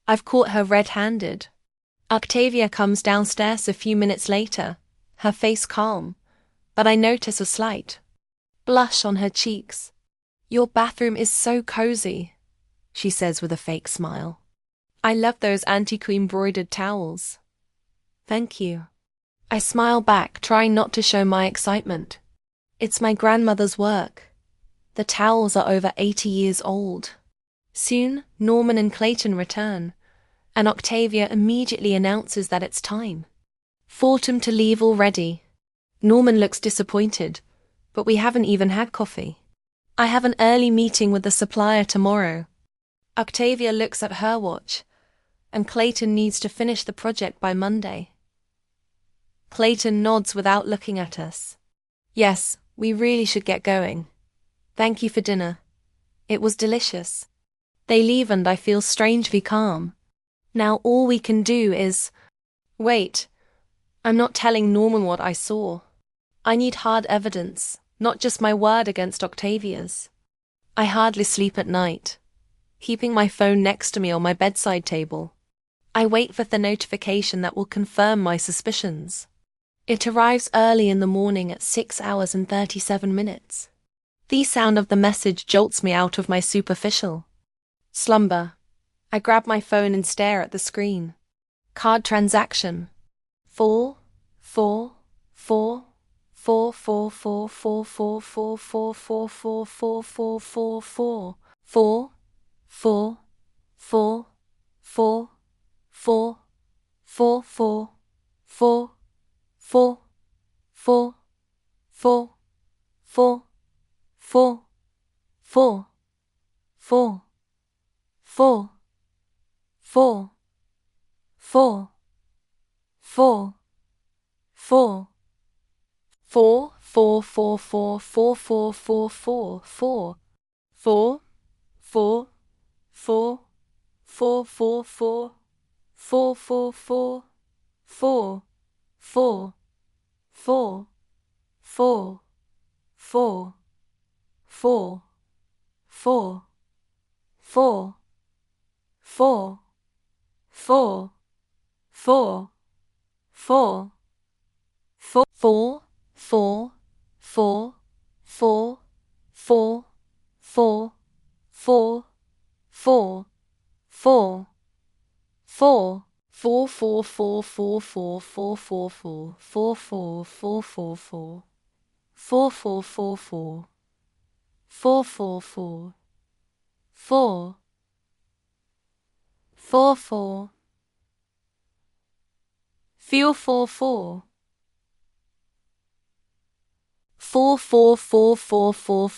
I've caught her red-handed. Octavia comes downstairs a few minutes later, her face calm, but I notice a slight blush on her cheeks. "Your bathroom is so cozy," she says with a fake smile. "I love those antique embroidered towels." "Thank you." I smile back, trying not to show my excitement. It's my grandmother's work. The towels are over 80 years old. Soon, Norman and Clayton return, and Octavia immediately announces that it's time. "Fortum to leave already." Norman looks disappointed, but we haven't even had coffee. "I have an early meeting with the supplier tomorrow." Octavia looks at her watch, and Clayton needs to finish the project by Monday. Clayton nods without looking at us. "Yes, we really should get going. Thank you for dinner. It was delicious." They leave and I feel strangely calm. Now all we can do is... Wait, I'm not telling Norman what I saw. I need hard evidence, not just my word against Octavia's. I hardly sleep at night, keeping my phone next to me on my bedside table. I wait for the notification that will confirm my suspicions. It arrives early in the morning at 6 hours and 37 minutes. The sound of the message jolts me out of my superficial slumber. I grab my phone and stare at the screen. Card transaction. 4 4 4 4 4 4 4 4 4 4 4 4 4 4 4 4 4 4 4 4 4 4 4 4 4 4 4 4 4 4 4 4 4 4 4 4 4 4 4 4 4 4 4 4 4 4 4 4 4 4 4 4 4 4 4 4 4 4 4 4 4 4 4 4 4 4 4 4 4 4 4 4 4 4 4 4 4 4 4 4 4 4 4 4 4 4 4 4 4 4 4 4 4 4 4 4 4 4 4 feel 4 4 4 4 4 4 4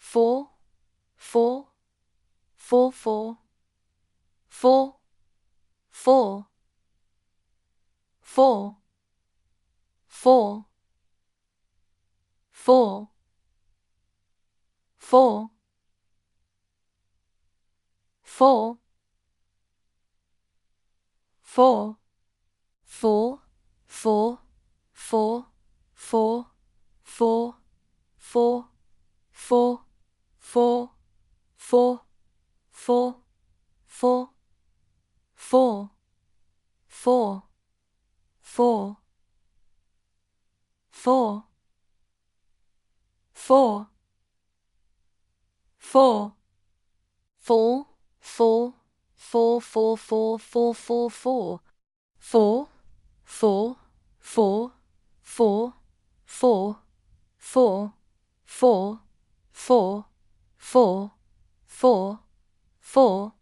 4 4 4 4 4 4 4 4 4 4 4 4 4 4 4 4 4 4 4 4 4 4 4 4 4 4 4 4 4 4 4 4 4 4 4 4 4 4 4 4 4 4 4 4 4 4 4 4 4 4 4 4 4 4 4 4 4 4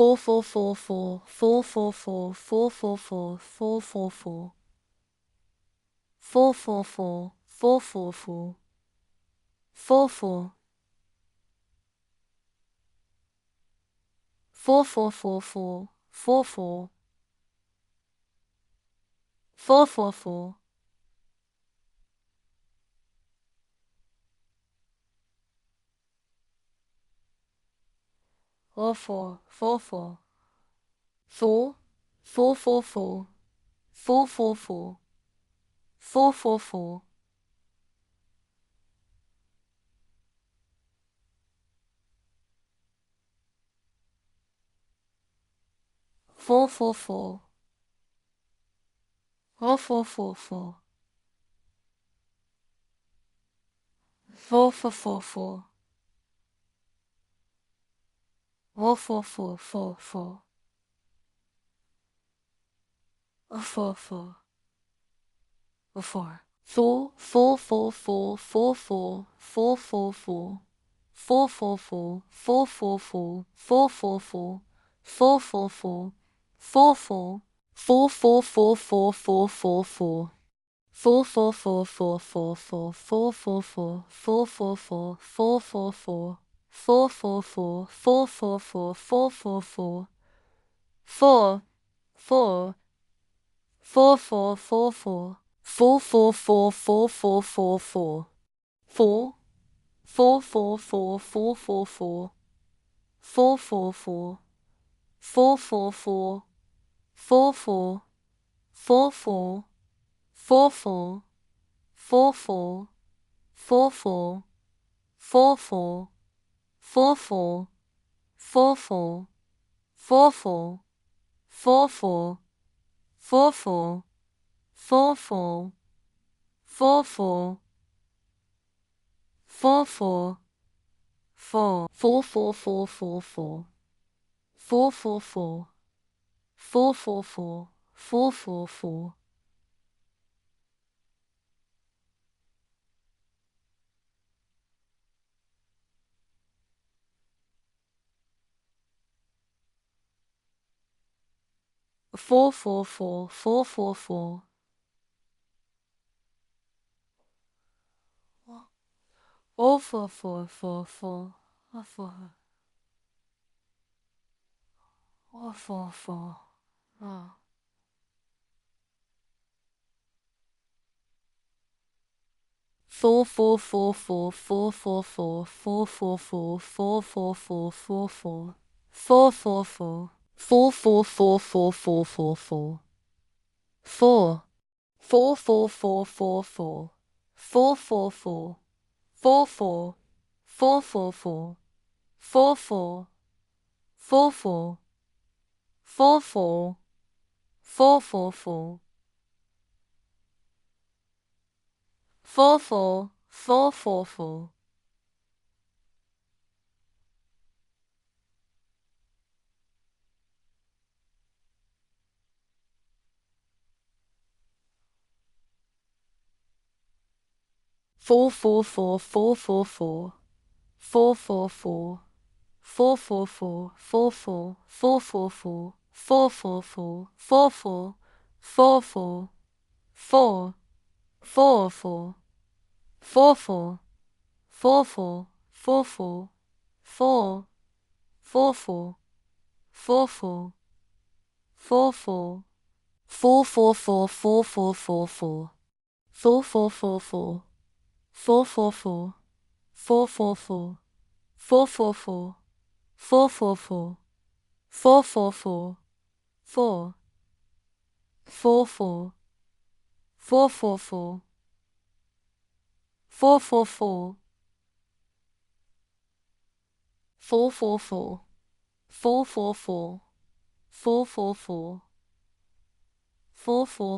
4 4 4 4 4 4 4 4 4 4 4 4 4 4 4 4 4 4 4 4 4 4 4 4 4. 4 4 4 4 4 4 4 4 4 4 4 4 4 4 4 4 4 4 4 4 4 4 4 4 4 4 4 4 4 4 4 4 4 4 4 4 4 4 4 4 4 4 4 4 4 4 4 4 4 4 4 4 4 4 4 4 4 4 4 4 4 4 4 4 4 4 4 4 4 4 4 4 4 4 4 4 4 4 4 4 4 4 4 4 4 4 4 4 4 4 4 4 4 4 4 4 4 4 4 4 4 4 4 4 4 4 4 4 4 4 4 4 4 4 4 4 4 4 4 4 4 4 4 4 4 4 4 4 4 4 4 4 4 4 4 4 4 4 4 4 4 4 4 4 4 4 4 4 4 4 4 4 4 4 4 4 4 4 4 4 4 4 4 4 4 4 4 4 4 4 4 4 4 4 4 4 4 4 4 4 4 4 4 4 4 4 4 4 4 4 4 4 4 4 4 4 4 4 4 4 4 4 4 4 4 4 4 4 4 4 4 4 4 4 4 4 4 4 4 4 4 4 4 4 4 4 4 4 4 4 4 4 4 4 4 4 4 4 4 4 4 4 4 4 4 4 4 4 4 4 4 4 4 4 4 4 4 4 4 4 4 4 4 4 4 4 4 4 4 4 4 4 4 4 4 4 4 4 4 4 4 4 4 4 4 4 4 4 4 4 4 4 4 4 4 4 4 4 4 4 4 4 4 4 4 4 4 4 4 4 4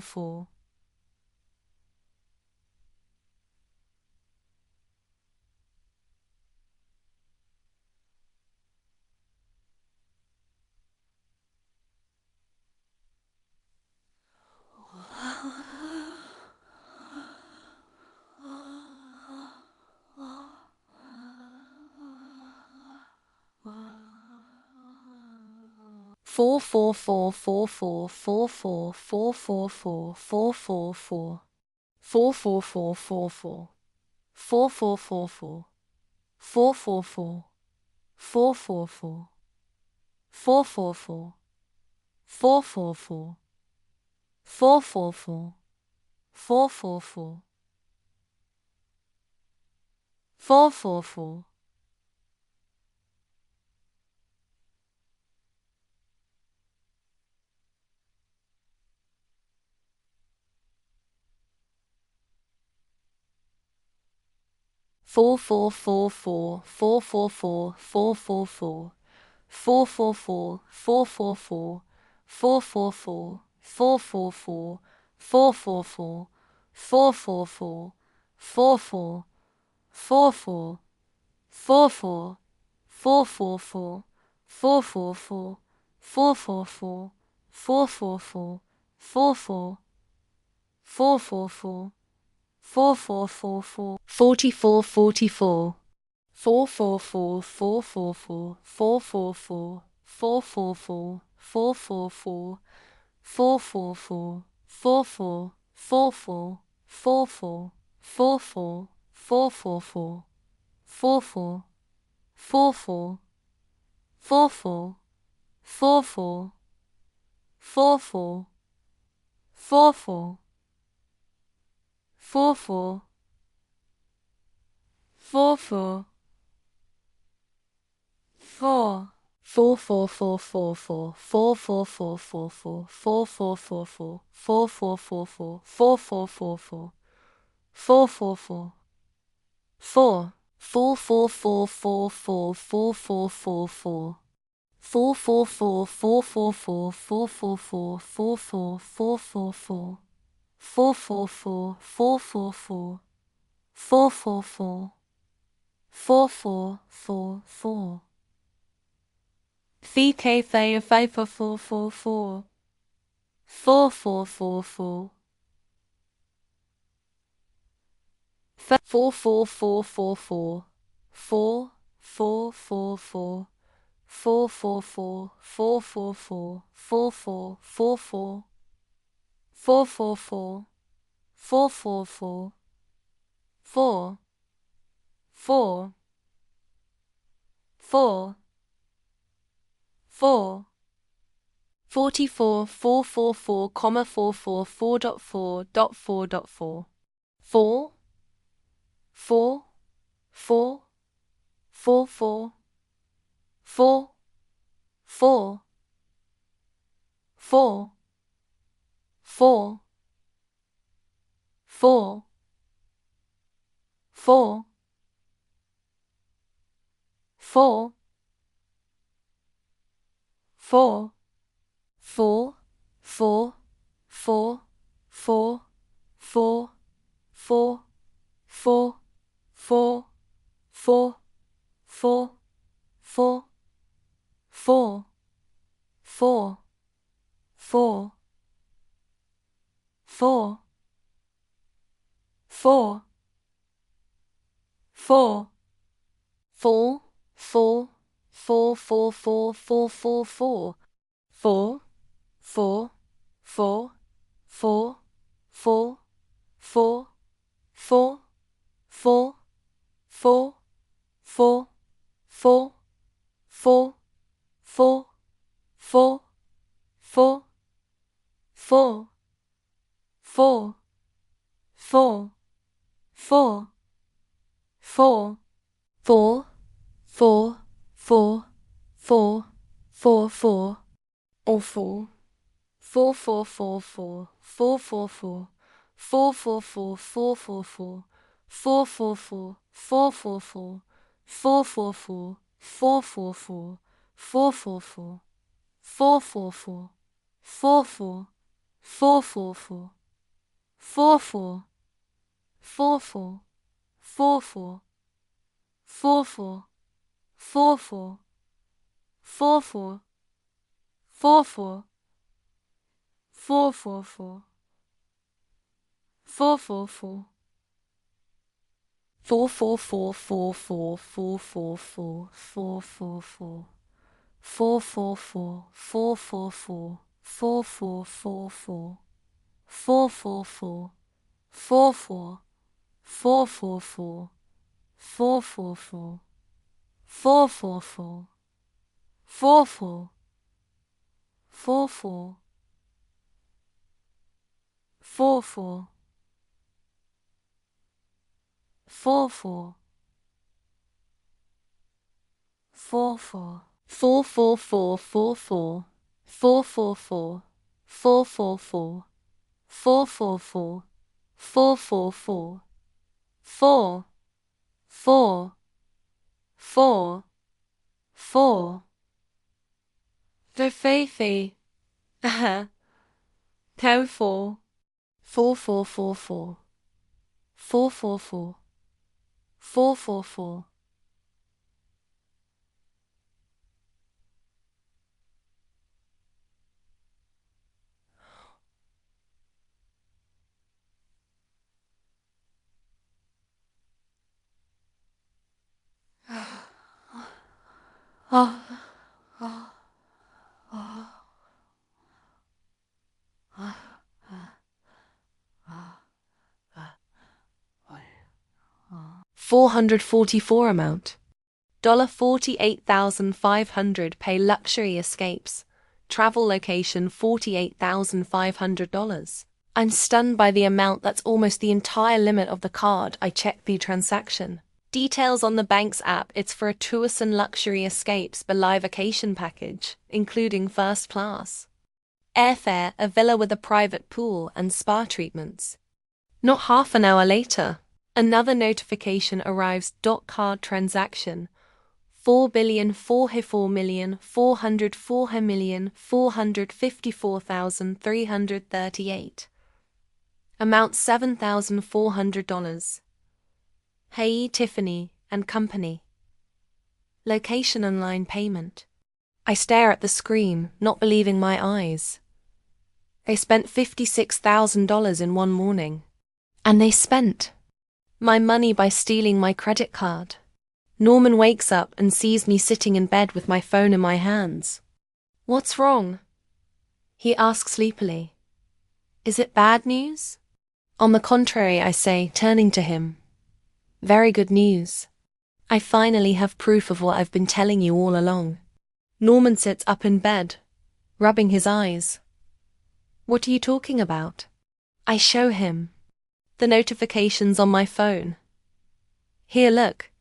4 4 4 4 4 4 4 4 4 4 4 4 4 4 4 4 4 4 4 4 4 4 4 4 4 4 4 4 4 4 4 4 4 4 4 4 4 4 4 4 4 4 44444 444 444 444 444 444 444 444 444 44 44 44 444 444 444 444 44 444 4444 4444 444 444 444 444 444 444 44 44 44 44 444 44 44 44 44 44 44 44 44 4 4 4 4 4 4 4 4 4 4 4 4 4 4 4 4 4 4 4 4 4 4 4 4 4 4 4 4 4 4 4 4 4 4 4 4 4 4 4 4 4 4 4 4 4 4 4 4 4 4 4 4 4 4 4 4 4 4 4 4 4 4 4 VK 5 4 4 4 4 4 4 4 4 4 4 4 4 4 4 4 4 4 4 4 4 4 4 4 4 4 4 4 4 4 4 4 4 4 4 4 4 4 44 444, 444 dot 4 dot 4 4 4 4 4 4 4 4 4 4 4 4 4 4 4 4 4 4 4 4 4 4 4 4 4 4 4 4 4 4 4 4 4 4 4 4 4 4 4 4 4 4 4 4 4 4 4 4 4 4 4 4 4 4 4 4 4 4 4 4 4 4 4 4 4 or 4 4 4 4 4 4 4 4 4 4 4 4 4 4 4 4 4 4 4 4 4 4 4 4 4 4 4 4 4 4 4 4 4 4 4 4 4 4 4 4 4 4 4 4 4 4 4 4 4 4 4 4 4 4 4 4 4 4 4 4 4 4 4 4 4 4 4 4 4 4 4 4 4 4 4 4 4 4 4 4 4 4 4 4 4 4 4 4 4 4 4 4 4 4 4 4 4 4 4 4 4 4 4 4 4 4 4 4 4 4 4 4 4 4 4 4 4 4 4 4 4 4, 4, 4. The Fifi. Tell 4. 4, 4, 4, 4. 4, 4, 4. 4, 4, 4. Oh. 444 amount. $48,500 pay luxury escapes. Travel location $48,500. I'm stunned by the amount. That's almost the entire limit of the card. I checked the transaction. Details on the bank's app. It's for a Tourism Luxury Escapes Belie vacation package, including first class airfare, a villa with a private pool, and spa treatments. Not half an hour later, another notification arrives. Card transaction 4,404,454,454,338. Amount $7,400. Hey Tiffany and Company. Location online payment. I stare at the screen, not believing my eyes. They spent $56,000 in one morning. And they spent my money by stealing my credit card. Norman wakes up and sees me sitting in bed with my phone in my hands. What's wrong? He asks sleepily. Is it bad news? On the contrary, I say, turning to him. Very good news. I finally have proof of what I've been telling you all along. Norman sits up in bed, rubbing his eyes. What are you talking about? I show him the notifications on my phone. Here, look.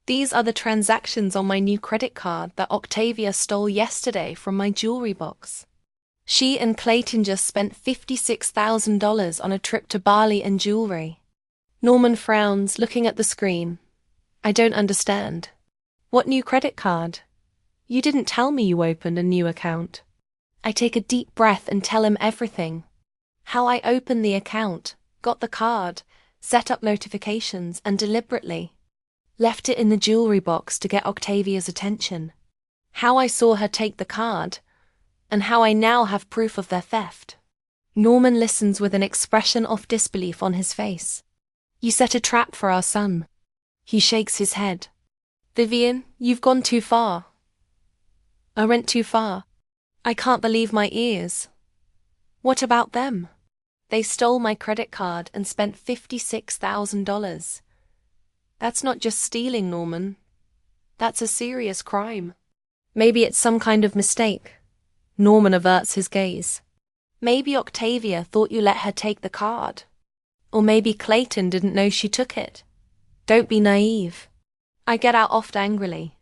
These are the transactions on my new credit card that Octavia stole yesterday from my jewelry box. She and Clayton just spent $56,000 on a trip to Bali and jewelry. Norman frowns, looking at the screen. I don't understand. What new credit card? You didn't tell me you opened a new account. I take a deep breath and tell him everything. How I opened the account, got the card, set up notifications, and deliberately left it in the jewelry box to get Octavia's attention. How I saw her take the card, and how I now have proof of their theft. Norman listens with an expression of disbelief on his face. You set a trap for our son. He shakes his head. Vivian, you've gone too far. I went too far. I can't believe my ears. What about them? They stole my credit card and spent $56,000. That's not just stealing, Norman. That's a serious crime. Maybe it's some kind of mistake. Norman averts his gaze. Maybe Octavia thought you let her take the card. Or maybe Clayton didn't know she took it. Don't be naive. I get out oft angrily.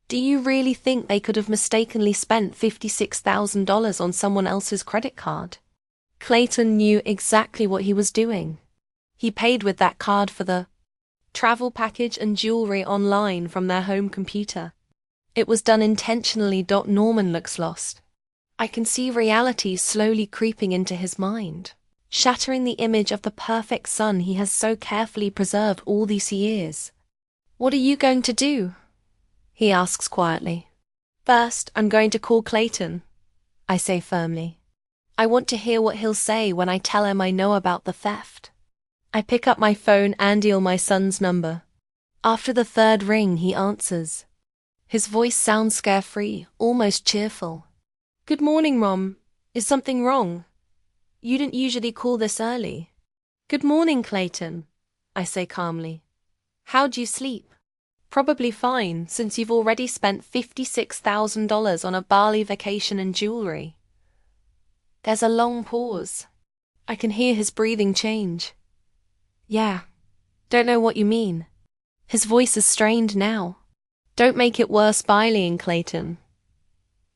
Do you really think they could have mistakenly spent $56,000 on someone else's credit card? Clayton knew exactly what he was doing. He paid with that card for the travel package and jewelry online from their home computer. It was done intentionally. Norman looks lost. I can see reality slowly creeping into his mind, shattering the image of the perfect son he has so carefully preserved all these years. What are you going to do? He asks quietly. First, I'm going to call Clayton, I say firmly. I want to hear what he'll say when I tell him I know about the theft. I pick up my phone and dial my son's number. After the third ring, he answers. His voice sounds carefree, almost cheerful. Good morning, Mom. Is something wrong? You didn't usually call this early. Good morning, Clayton, I say calmly. How'd you sleep? Probably fine, since you've already spent $56,000 on a Bali vacation and jewelry. There's a long pause. I can hear his breathing change. Yeah, don't know what you mean. His voice is strained now. Don't make it worse bullying, Clayton.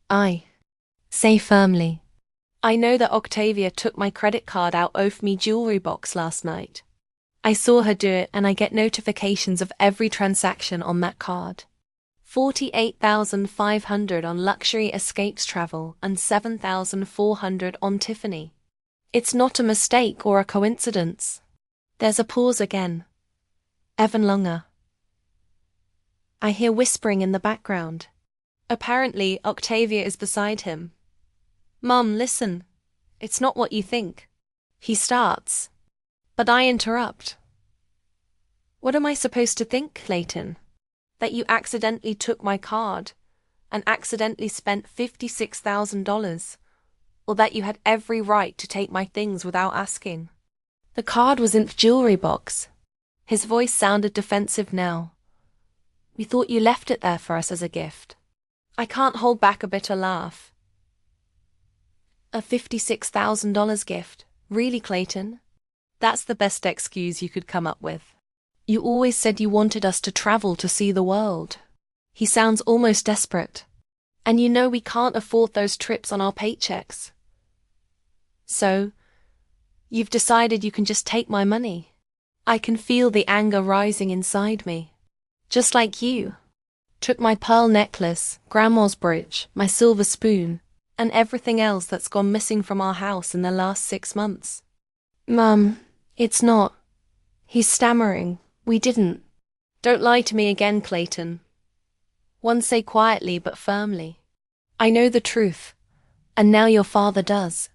I say firmly. I know that Octavia took my credit card out of me jewelry box last night. I saw her do it and I get notifications of every transaction on that card. 48,500 on luxury escapes travel and 7,400 on Tiffany. It's not a mistake or a coincidence. There's a pause again. Even longer. I hear whispering in the background. Apparently, Octavia is beside him. Mum, listen. It's not what you think. He starts. But I interrupt. What am I supposed to think, Clayton? That you accidentally took my card and accidentally spent $56,000, or that you had every right to take my things without asking? The card was in the jewelry box. His voice sounded defensive now. We thought you left it there for us as a gift. I can't hold back a bitter laugh. A $56,000 gift. Really, Clayton? That's the best excuse you could come up with. You always said you wanted us to travel to see the world. He sounds almost desperate. And you know we can't afford those trips on our paychecks. So, you've decided you can just take my money. I can feel the anger rising inside me. Just like you. Took my pearl necklace, Grandma's brooch, my silver spoon, and everything else that's gone missing from our house in the last 6 months. Mum, it's not. He's stammering. We didn't. Don't lie to me again, Clayton. One say quietly but firmly. I know the truth, and now your father does.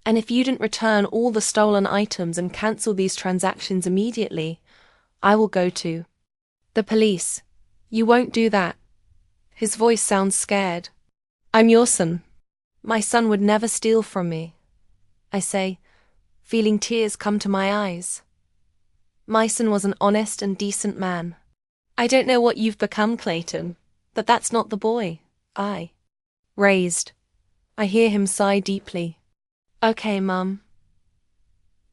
And if you didn't return all the stolen items and cancel these transactions immediately, I will go to the police. You won't do that. His voice sounds scared. I'm your son. My son would never steal from me, I say, feeling tears come to my eyes. My son was an honest and decent man. I don't know what you've become, Clayton, but that's not the boy I raised. I hear him sigh deeply. Okay, Mum.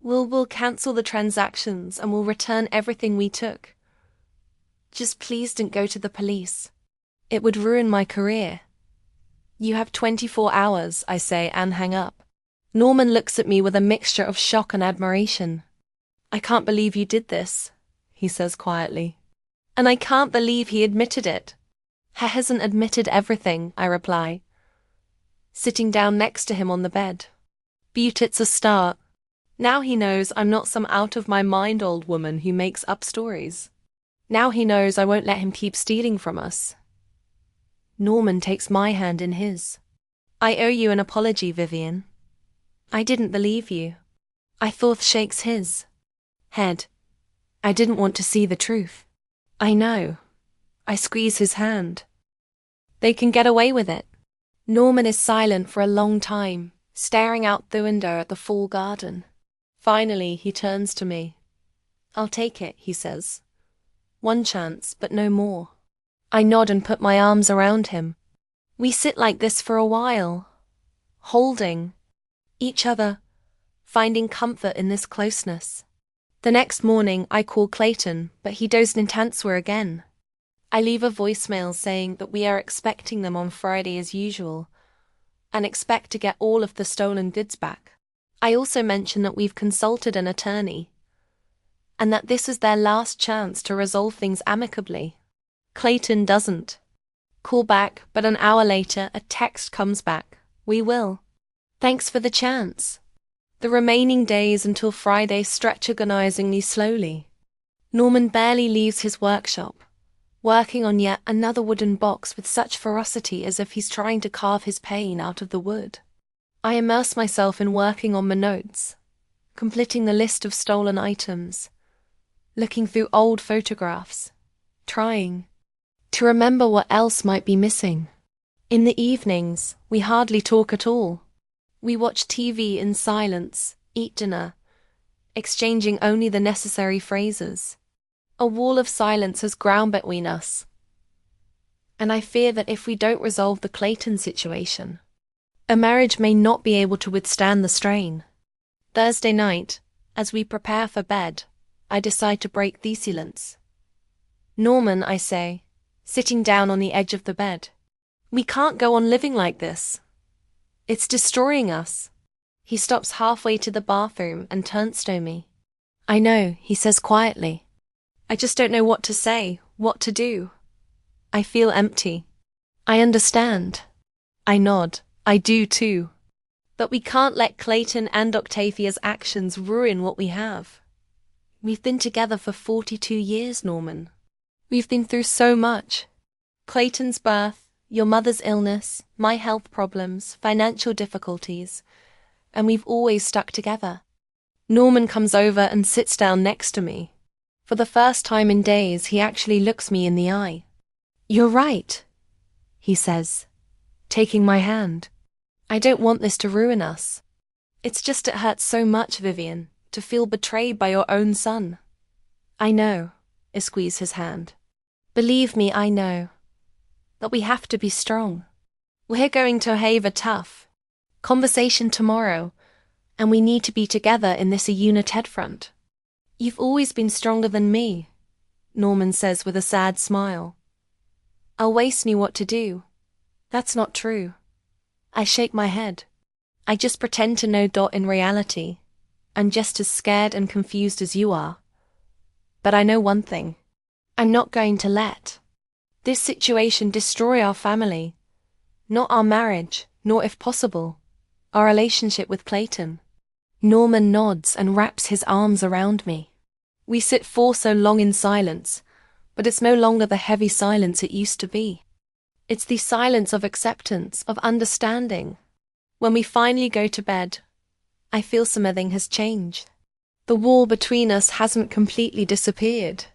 We'll cancel the transactions and we'll return everything we took. Just please don't go to the police. It would ruin my career. You have 24 hours, I say, and hang up. Norman looks at me with a mixture of shock and admiration. I can't believe you did this, he says quietly. And I can't believe he admitted it. He hasn't admitted everything, I reply, sitting down next to him on the bed. But it's a start. Now he knows I'm not some out-of-my-mind old woman who makes up stories. Now he knows I won't let him keep stealing from us. Norman takes my hand in his. I owe you an apology, Vivian. I didn't believe you. I thought shakes his head. I didn't want to see the truth. I know. I squeeze his hand. They can get away with it. Norman is silent for a long time, staring out the window at the fall garden. Finally, he turns to me. I'll take it, he says. One chance, but no more. I nod and put my arms around him. We sit like this for a while, holding each other, finding comfort in this closeness. The next morning, I call Clayton, but he doesn't answer again. I leave a voicemail saying that we are expecting them on Friday as usual, and expect to get all of the stolen goods back. I also mention that we've consulted an attorney, and that this is their last chance to resolve things amicably. Clayton doesn't call back, but an hour later a text comes back. We will. Thanks for the chance. The remaining days until Friday stretch agonizingly slowly. Norman barely leaves his workshop, working on yet another wooden box with such ferocity as if he's trying to carve his pain out of the wood. I immerse myself in working on my notes, completing the list of stolen items, looking through old photographs, trying to remember what else might be missing. In the evenings, we hardly talk at all. We watch TV in silence, eat dinner, exchanging only the necessary phrases. A wall of silence has ground between us, and I fear that if we don't resolve the Clayton situation, a marriage may not be able to withstand the strain. Thursday night, as we prepare for bed, I decide to break the silence. Norman, I say, sitting down on the edge of the bed. We can't go on living like this. It's destroying us. He stops halfway to the bathroom and turns to me. I know, he says quietly. I just don't know what to say, what to do. I feel empty. I understand. I nod. I do too. But we can't let Clayton and Octavia's actions ruin what we have. We've been together for 42 years, Norman. We've been through so much. Clayton's birth, your mother's illness, my health problems, financial difficulties, and we've always stuck together. Norman comes over and sits down next to me. For the first time in days, he actually looks me in the eye. You're right, he says, taking my hand. I don't want this to ruin us. It's just it hurts so much, Vivian, to feel betrayed by your own son. I know, I squeeze his hand. Believe me, I know. But we have to be strong. We're going to have a tough conversation tomorrow, and we need to be together in this a unit head front. You've always been stronger than me, Norman says with a sad smile. I'll waste me what to do. That's not true. I shake my head. I just pretend to know Dot in reality. I'm just as scared and confused as you are. But I know one thing. I'm not going to let this situation destroy our family. Not our marriage, nor if possible, our relationship with Clayton. Norman nods and wraps his arms around me. We sit for so long in silence, but it's no longer the heavy silence it used to be. It's the silence of acceptance, of understanding. When we finally go to bed, I feel something has changed. The wall between us hasn't completely disappeared,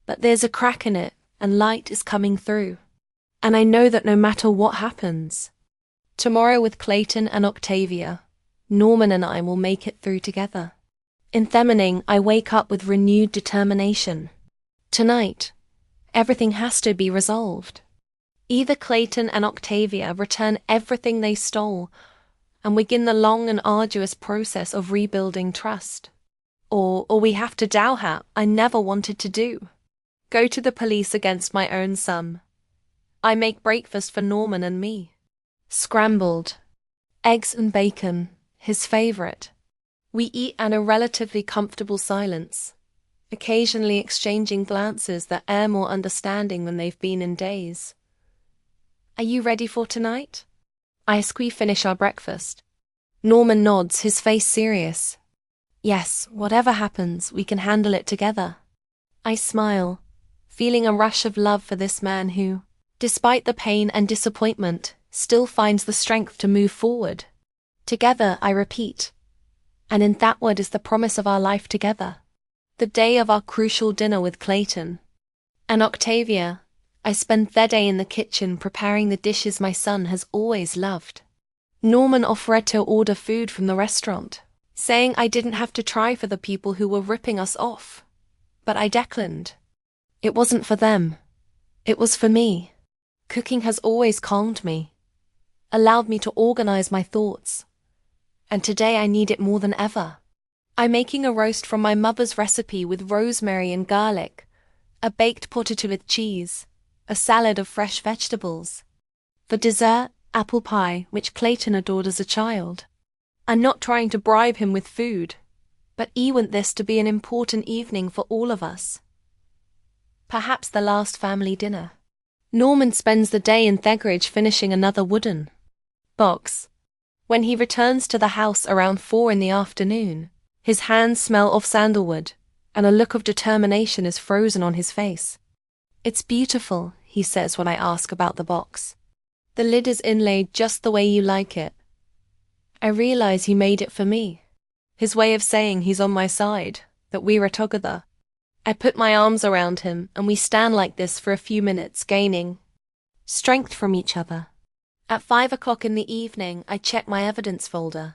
but there's a crack in it and light is coming through. And I know that no matter what happens, tomorrow with Clayton and Octavia, Norman and I will make it through together. In the morning, I wake up with renewed determination. Tonight, everything has to be resolved. Either Clayton and Octavia return everything they stole and begin the long and arduous process of rebuilding trust. Or we have to do what I never wanted to do. Go to the police against my own son. I make breakfast for Norman and me. Scrambled eggs and bacon, his favorite. We eat in a relatively comfortable silence, occasionally exchanging glances that are more understanding than they've been in days. Are you ready for tonight? I ask we finish our breakfast. Norman nods, his face serious. Yes, whatever happens, we can handle it together. I smile, feeling a rush of love for this man who, despite the pain and disappointment, still finds the strength to move forward. Together, I repeat. And in that word is the promise of our life together. The day of our crucial dinner with Clayton and Octavia, I spent the day in the kitchen preparing the dishes my son has always loved. Norman offered to order food from the restaurant, saying I didn't have to try for the people who were ripping us off. But I declined. It wasn't for them. It was for me. Cooking has always calmed me, allowed me to organize my thoughts. And today I need it more than ever. I'm making a roast from my mother's recipe with rosemary and garlic, a baked potato with cheese, a salad of fresh vegetables. For dessert, apple pie, which Clayton adored as a child. I'm not trying to bribe him with food, but I want this to be an important evening for all of us. Perhaps the last family dinner. Norman spends the day in Thegridge finishing another wooden box. When he returns to the house around 4 in the afternoon, his hands smell of sandalwood, and a look of determination is frozen on his face. It's beautiful, he says when I ask about the box. The lid is inlaid just the way you like it. I realize he made it for me. His way of saying he's on my side, that we're together. I put my arms around him, and we stand like this for a few minutes, gaining strength from each other. At 5 o'clock in the evening, I check my evidence folder.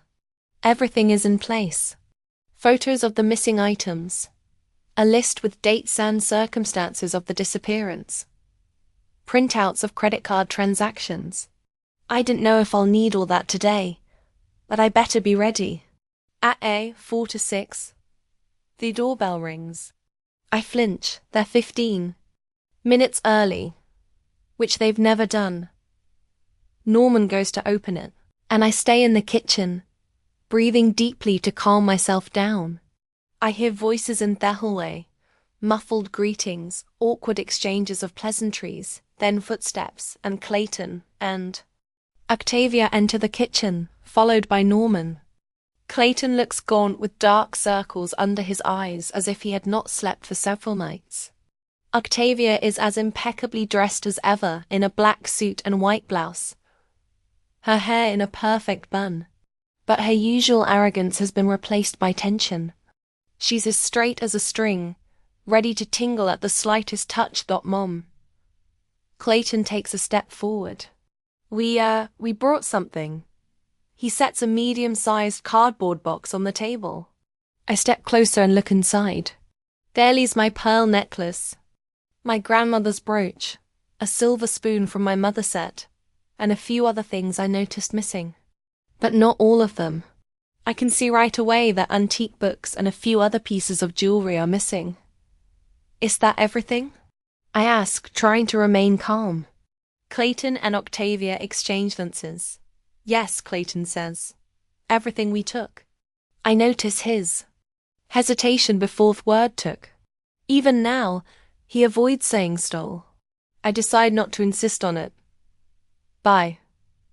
Everything is in place. Photos of the missing items. A list with dates and circumstances of the disappearance. Printouts of credit card transactions. I didn't know if I'll need all that today, but I better be ready. At 4 to 6, the doorbell rings. I flinch. They're 15 minutes early, which they've never done. Norman goes to open it, and I stay in the kitchen, breathing deeply to calm myself down. I hear voices in the hallway, muffled greetings, awkward exchanges of pleasantries, then footsteps, and Clayton and Octavia enter the kitchen, followed by Norman. Clayton looks gaunt with dark circles under his eyes as if he had not slept for several nights. Octavia is as impeccably dressed as ever in a black suit and white blouse, her hair in a perfect bun. But her usual arrogance has been replaced by tension. She's as straight as a string, ready to tingle at the slightest touch. Mom. Clayton takes a step forward. We brought something. He sets a medium-sized cardboard box on the table. I step closer and look inside. There lies my pearl necklace, my grandmother's brooch, a silver spoon from my mother's set, and a few other things I noticed missing. But not all of them. I can see right away that antique books and a few other pieces of jewelry are missing. Is that everything? I ask, trying to remain calm. Clayton and Octavia exchange glances. Yes, Clayton says. Everything we took. I notice his hesitation before the word took. Even now, he avoids saying stole. I decide not to insist on it. Bye.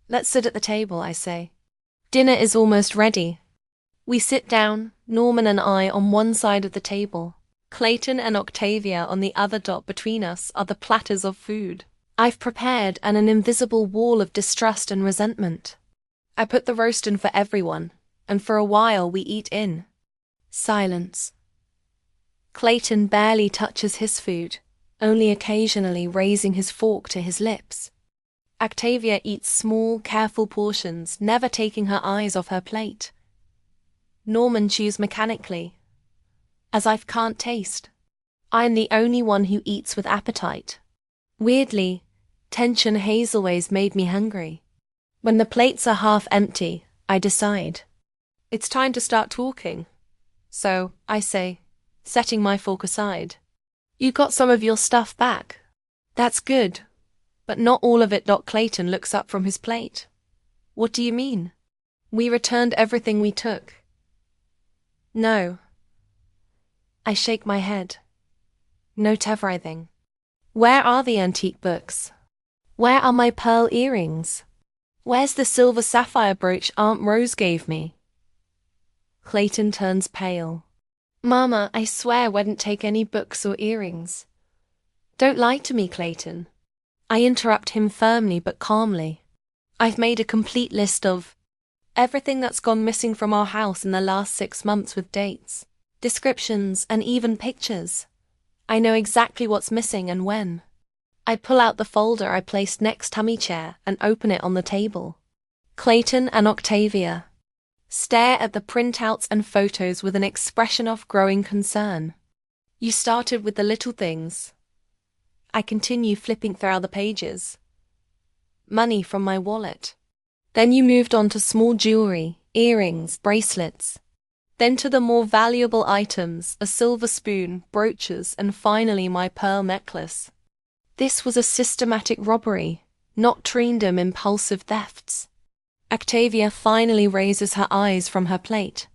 Let's sit at the table, I say. Dinner is almost ready. We sit down, Norman and I on one side of the table. Clayton and Octavia on the other. Between us are the platters of food I've prepared and an invisible wall of distrust and resentment. I put the roast in for everyone, and for a while we eat in silence. Clayton barely touches his food, only occasionally raising his fork to his lips. Octavia eats small, careful portions, never taking her eyes off her plate. Norman chews mechanically, as I can't taste. I am the only one who eats with appetite. Weirdly, tension has always made me hungry. When the plates are half empty, I decide it's time to start talking. So, I say, setting my fork aside. You got some of your stuff back. That's good, but not all of it. Clayton looks up from his plate. What do you mean? We returned everything we took. No. I shake my head. Not everything. Where are the antique books? Where are my pearl earrings? Where's the silver sapphire brooch Aunt Rose gave me? Clayton turns pale. Mama, I swear I wouldn't take any books or earrings. Don't lie to me, Clayton. I interrupt him firmly but calmly. I've made a complete list of everything that's gone missing from our house in the last 6 months with dates, descriptions, and even pictures. I know exactly what's missing and when. I pull out the folder I placed next tummy chair and open it on the table. Clayton and Octavia stare at the printouts and photos with an expression of growing concern. You started with the little things. I continue flipping through the pages. Money from my wallet. Then you moved on to small jewelry, earrings, bracelets. Then to the more valuable items, a silver spoon, brooches, and finally my pearl necklace. This was a systematic robbery, not random impulsive thefts. Octavia finally raises her eyes from her plate.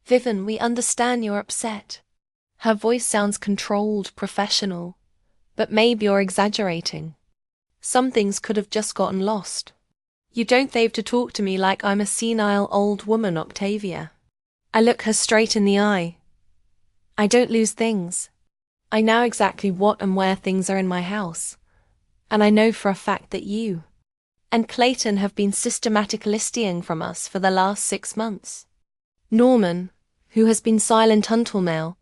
Vivian, we understand you're upset. Her voice sounds controlled, professional. But maybe you're exaggerating. Some things could have just gotten lost. You don't have to talk to me like I'm a senile old woman, Octavia. I look her straight in the eye. I don't lose things. I know exactly what and where things are in my house. And I know for a fact that you and Clayton have been systematically stealing from us for the last 6 months. Norman, who has been silent until now,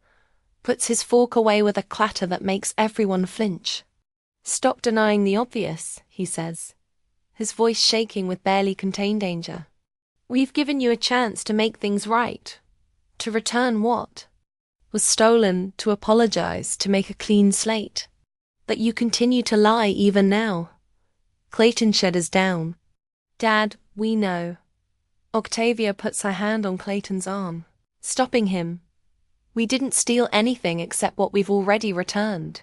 puts his fork away with a clatter that makes everyone flinch. Stop denying the obvious, he says, his voice shaking with barely contained danger. We've given you a chance to make things right. To return what was stolen, to apologize, to make a clean slate. But you continue to lie even now. Clayton shudders down. Dad, we know. Octavia puts her hand on Clayton's arm, stopping him. We didn't steal anything except what we've already returned.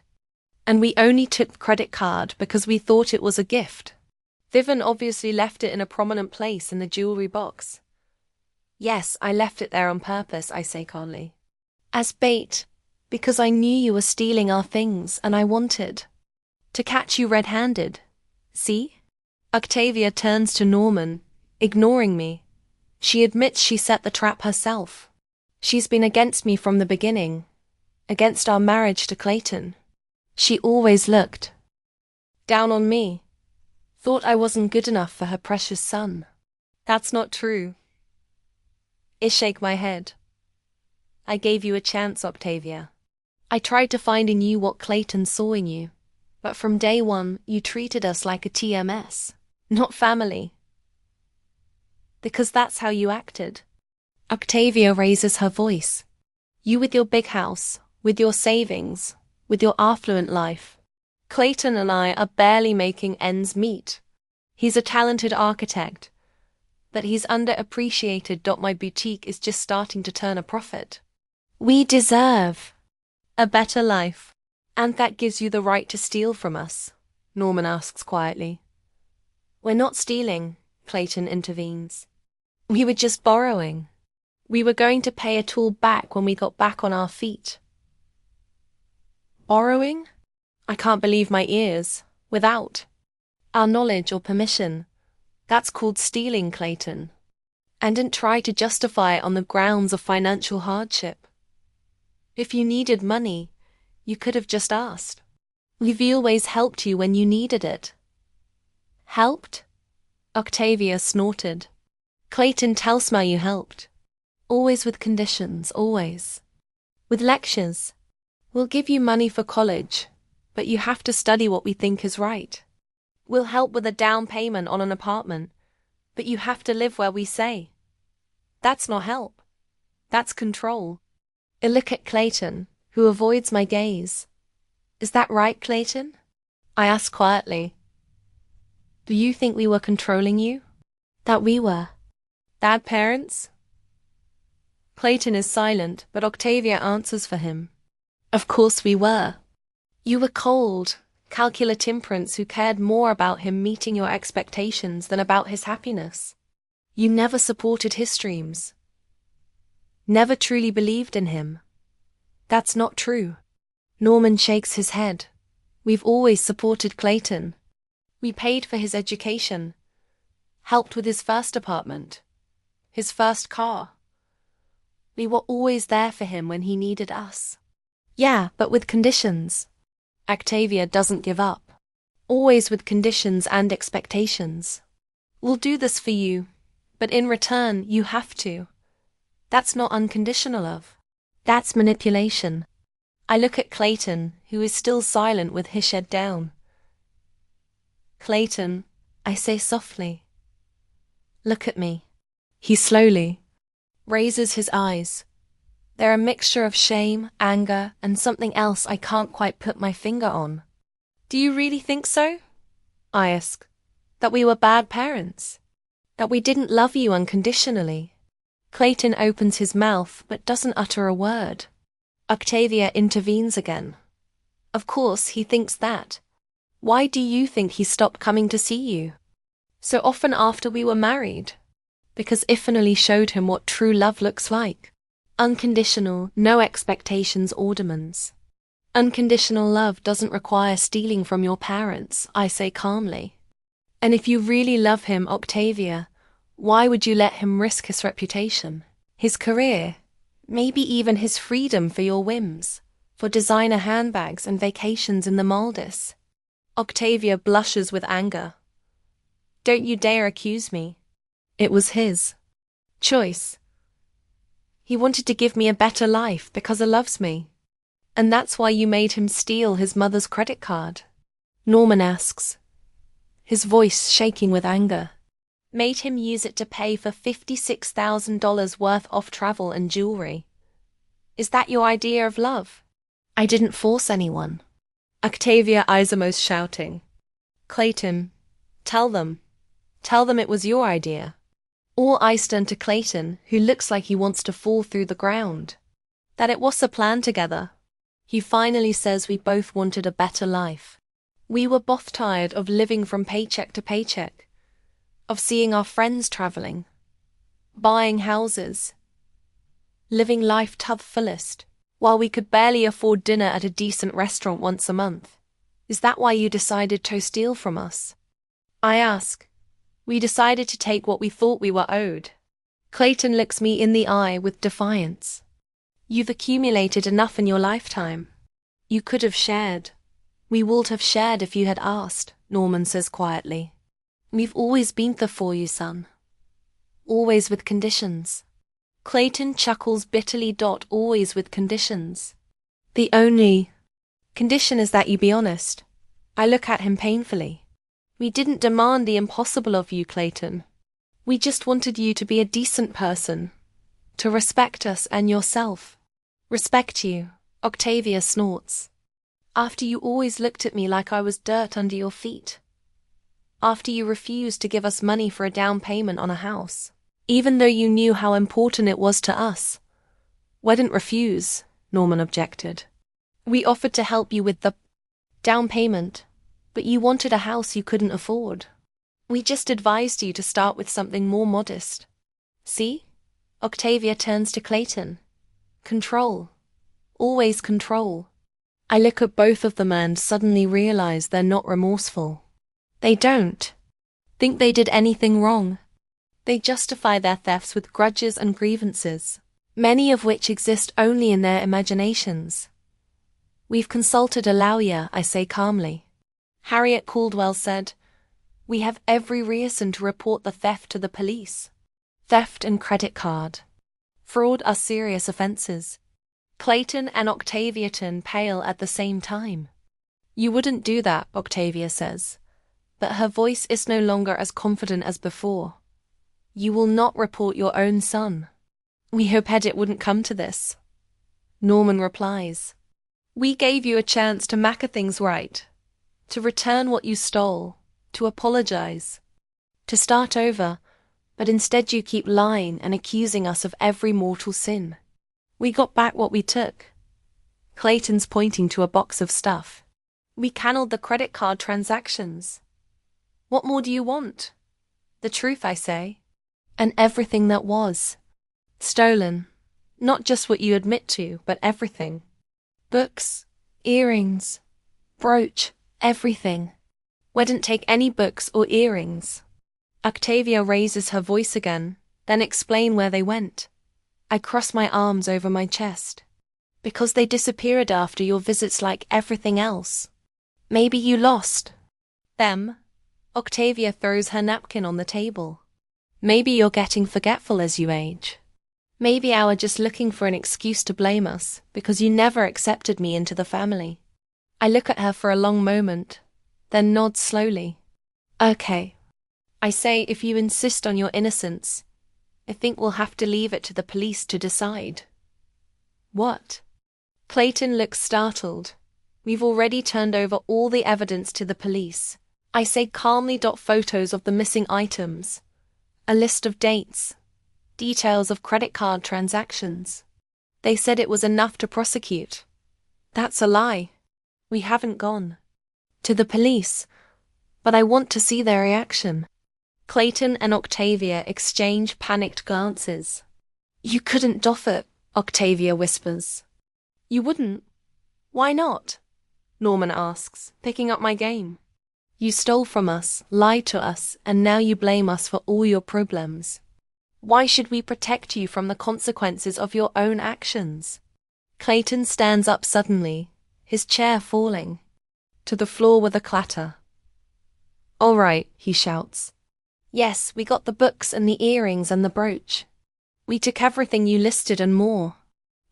And we only took the credit card because we thought it was a gift. Vivian obviously left it in a prominent place in the jewelry box. Yes, I left it there on purpose, I say calmly. As bait, because I knew you were stealing our things and I wanted to catch you red-handed. See? Octavia turns to Norman, ignoring me. She admits she set the trap herself. She's been against me from the beginning, against our marriage to Clayton. She always looked down on me, thought I wasn't good enough for her precious son. That's not true. I shake my head. I gave you a chance, Octavia. I tried to find in you what Clayton saw in you, but from day one you treated us like a TMS, not family. Because that's how you acted. Octavia raises her voice. You with your big house, with your savings, with your affluent life. Clayton and I are barely making ends meet. He's a talented architect, but he's underappreciated. My boutique is just starting to turn a profit. We deserve a better life. And that gives you the right to steal from us, Norman asks quietly. We're not stealing, Clayton intervenes. We were just borrowing. We were going to pay it all back when we got back on our feet. Borrowing? I can't believe my ears. Without our knowledge or permission. That's called stealing, Clayton. And didn't try to justify it on the grounds of financial hardship. If you needed money, you could have just asked. We've always helped you when you needed it. Helped? Octavia snorted. Clayton tells me you helped. Always with conditions, always. With lectures. We'll give you money for college, but you have to study what we think is right. We'll help with a down payment on an apartment, but you have to live where we say. That's not help. That's control. I look at Clayton, who avoids my gaze. Is that right, Clayton? I ask quietly. Do you think we were controlling you? That we were bad parents? Clayton is silent, but Octavia answers for him. Of course we were. You were cold, calculate temperance who cared more about him meeting your expectations than about his happiness. You never supported his dreams. Never truly believed in him. That's not true. Norman shakes his head. We've always supported Clayton. We paid for his education, helped with his first apartment, his first car. We were always there for him when he needed us. Yeah, but with conditions. Octavia doesn't give up. Always with conditions and expectations. We'll do this for you, but in return, you have to. That's not unconditional love. That's manipulation. I look at Clayton, who is still silent with his head down. Clayton, I say softly. Look at me. He slowly raises his eyes. They're a mixture of shame, anger, and something else I can't quite put my finger on. Do you really think so? I ask. That we were bad parents? That we didn't love you unconditionally? Clayton opens his mouth but doesn't utter a word. Octavia intervenes again. Of course, he thinks that. Why do you think he stopped coming to see you so often after we were married? Because I finally showed him what true love looks like. Unconditional, no expectations or demands. Unconditional love doesn't require stealing from your parents, I say calmly. And if you really love him, Octavia, why would you let him risk his reputation, his career, maybe even his freedom for your whims, for designer handbags and vacations in the Maldives? Octavia blushes with anger. Don't you dare accuse me. It was his choice. He wanted to give me a better life because he loves me. And that's why you made him steal his mother's credit card? Norman asks, his voice shaking with anger. Made him use it to pay for $56,000 worth of travel and jewelry. Is that your idea of love? I didn't force anyone. Octavia eyes almost shouting. Clayton, tell them it was your idea. All eyes turn to Clayton, who looks like he wants to fall through the ground. That it was a plan together. He finally says we both wanted a better life. We were both tired of living from paycheck to paycheck, of seeing our friends traveling, buying houses, living life to the fullest. while we could barely afford dinner at a decent restaurant once a month. Is that why you decided to steal from us? I ask. We decided to take what we thought we were owed. Clayton looks me in the eye with defiance. You've accumulated enough in your lifetime. You could have shared. We would have shared if you had asked, Norman says quietly. We've always been there for you, son. Always with conditions. Clayton chuckles bitterly. Always with conditions. The only condition is that you be honest. I look at him painfully. We didn't demand the impossible of you, Clayton. We just wanted you to be a decent person, to respect us and yourself. Respect you, Octavia snorts. After you always looked at me like I was dirt under your feet. After you refused to give us money for a down payment on a house, even though you knew how important it was to us. We didn't refuse, Norman objected. We offered to help you with the down payment, but you wanted a house you couldn't afford. We just advised you to start with something more modest. See? Octavia turns to Clayton. Control. Always control. I look at both of them and suddenly realize they're not remorseful. They don't think they did anything wrong. They justify their thefts with grudges and grievances, many of which exist only in their imaginations. We've consulted a lawyer, I say calmly. Harriet Caldwell said, we have every reason to report the theft to the police. Theft and credit card fraud are serious offenses. Clayton and Octavia turn pale at the same time. You wouldn't do that, Octavia says, but her voice is no longer as confident as before. You will not report your own son. We hoped it wouldn't come to this. Norman replies. We gave you a chance to make things right, to return what you stole, to apologize, to start over, but instead you keep lying and accusing us of every mortal sin. We got back what we took. Clayton's pointing to a box of stuff. We canceled the credit card transactions. What more do you want? The truth, I say. And everything that was stolen. Not just what you admit to, but everything. Books, earrings, brooch, everything. We didn't take any books or earrings. Octavia raises her voice again, then explain where they went. I cross my arms over my chest. Because they disappeared after your visits like everything else. Maybe you lost them. Octavia throws her napkin on the table. Maybe you're getting forgetful as you age. Maybe I were just looking for an excuse to blame us because you never accepted me into the family. I look at her for a long moment, then nod slowly. Okay. I say, if you insist on your innocence, I think we'll have to leave it to the police to decide. What? Clayton looks startled. We've already turned over all the evidence to the police. I say calmly. Photos of the missing items. A list of dates. Details of credit card transactions. They said it was enough to prosecute. That's a lie. We haven't gone to the police, but I want to see their reaction. Clayton and Octavia exchange panicked glances. You couldn't do it, Octavia whispers. You wouldn't? Why not? Norman asks, picking up my game. You stole from us, lied to us, and now you blame us for all your problems. Why should we protect you from the consequences of your own actions? Clayton stands up suddenly, his chair falling to the floor with a clatter. All right, he shouts. Yes, we got the books and the earrings and the brooch. We took everything you listed and more.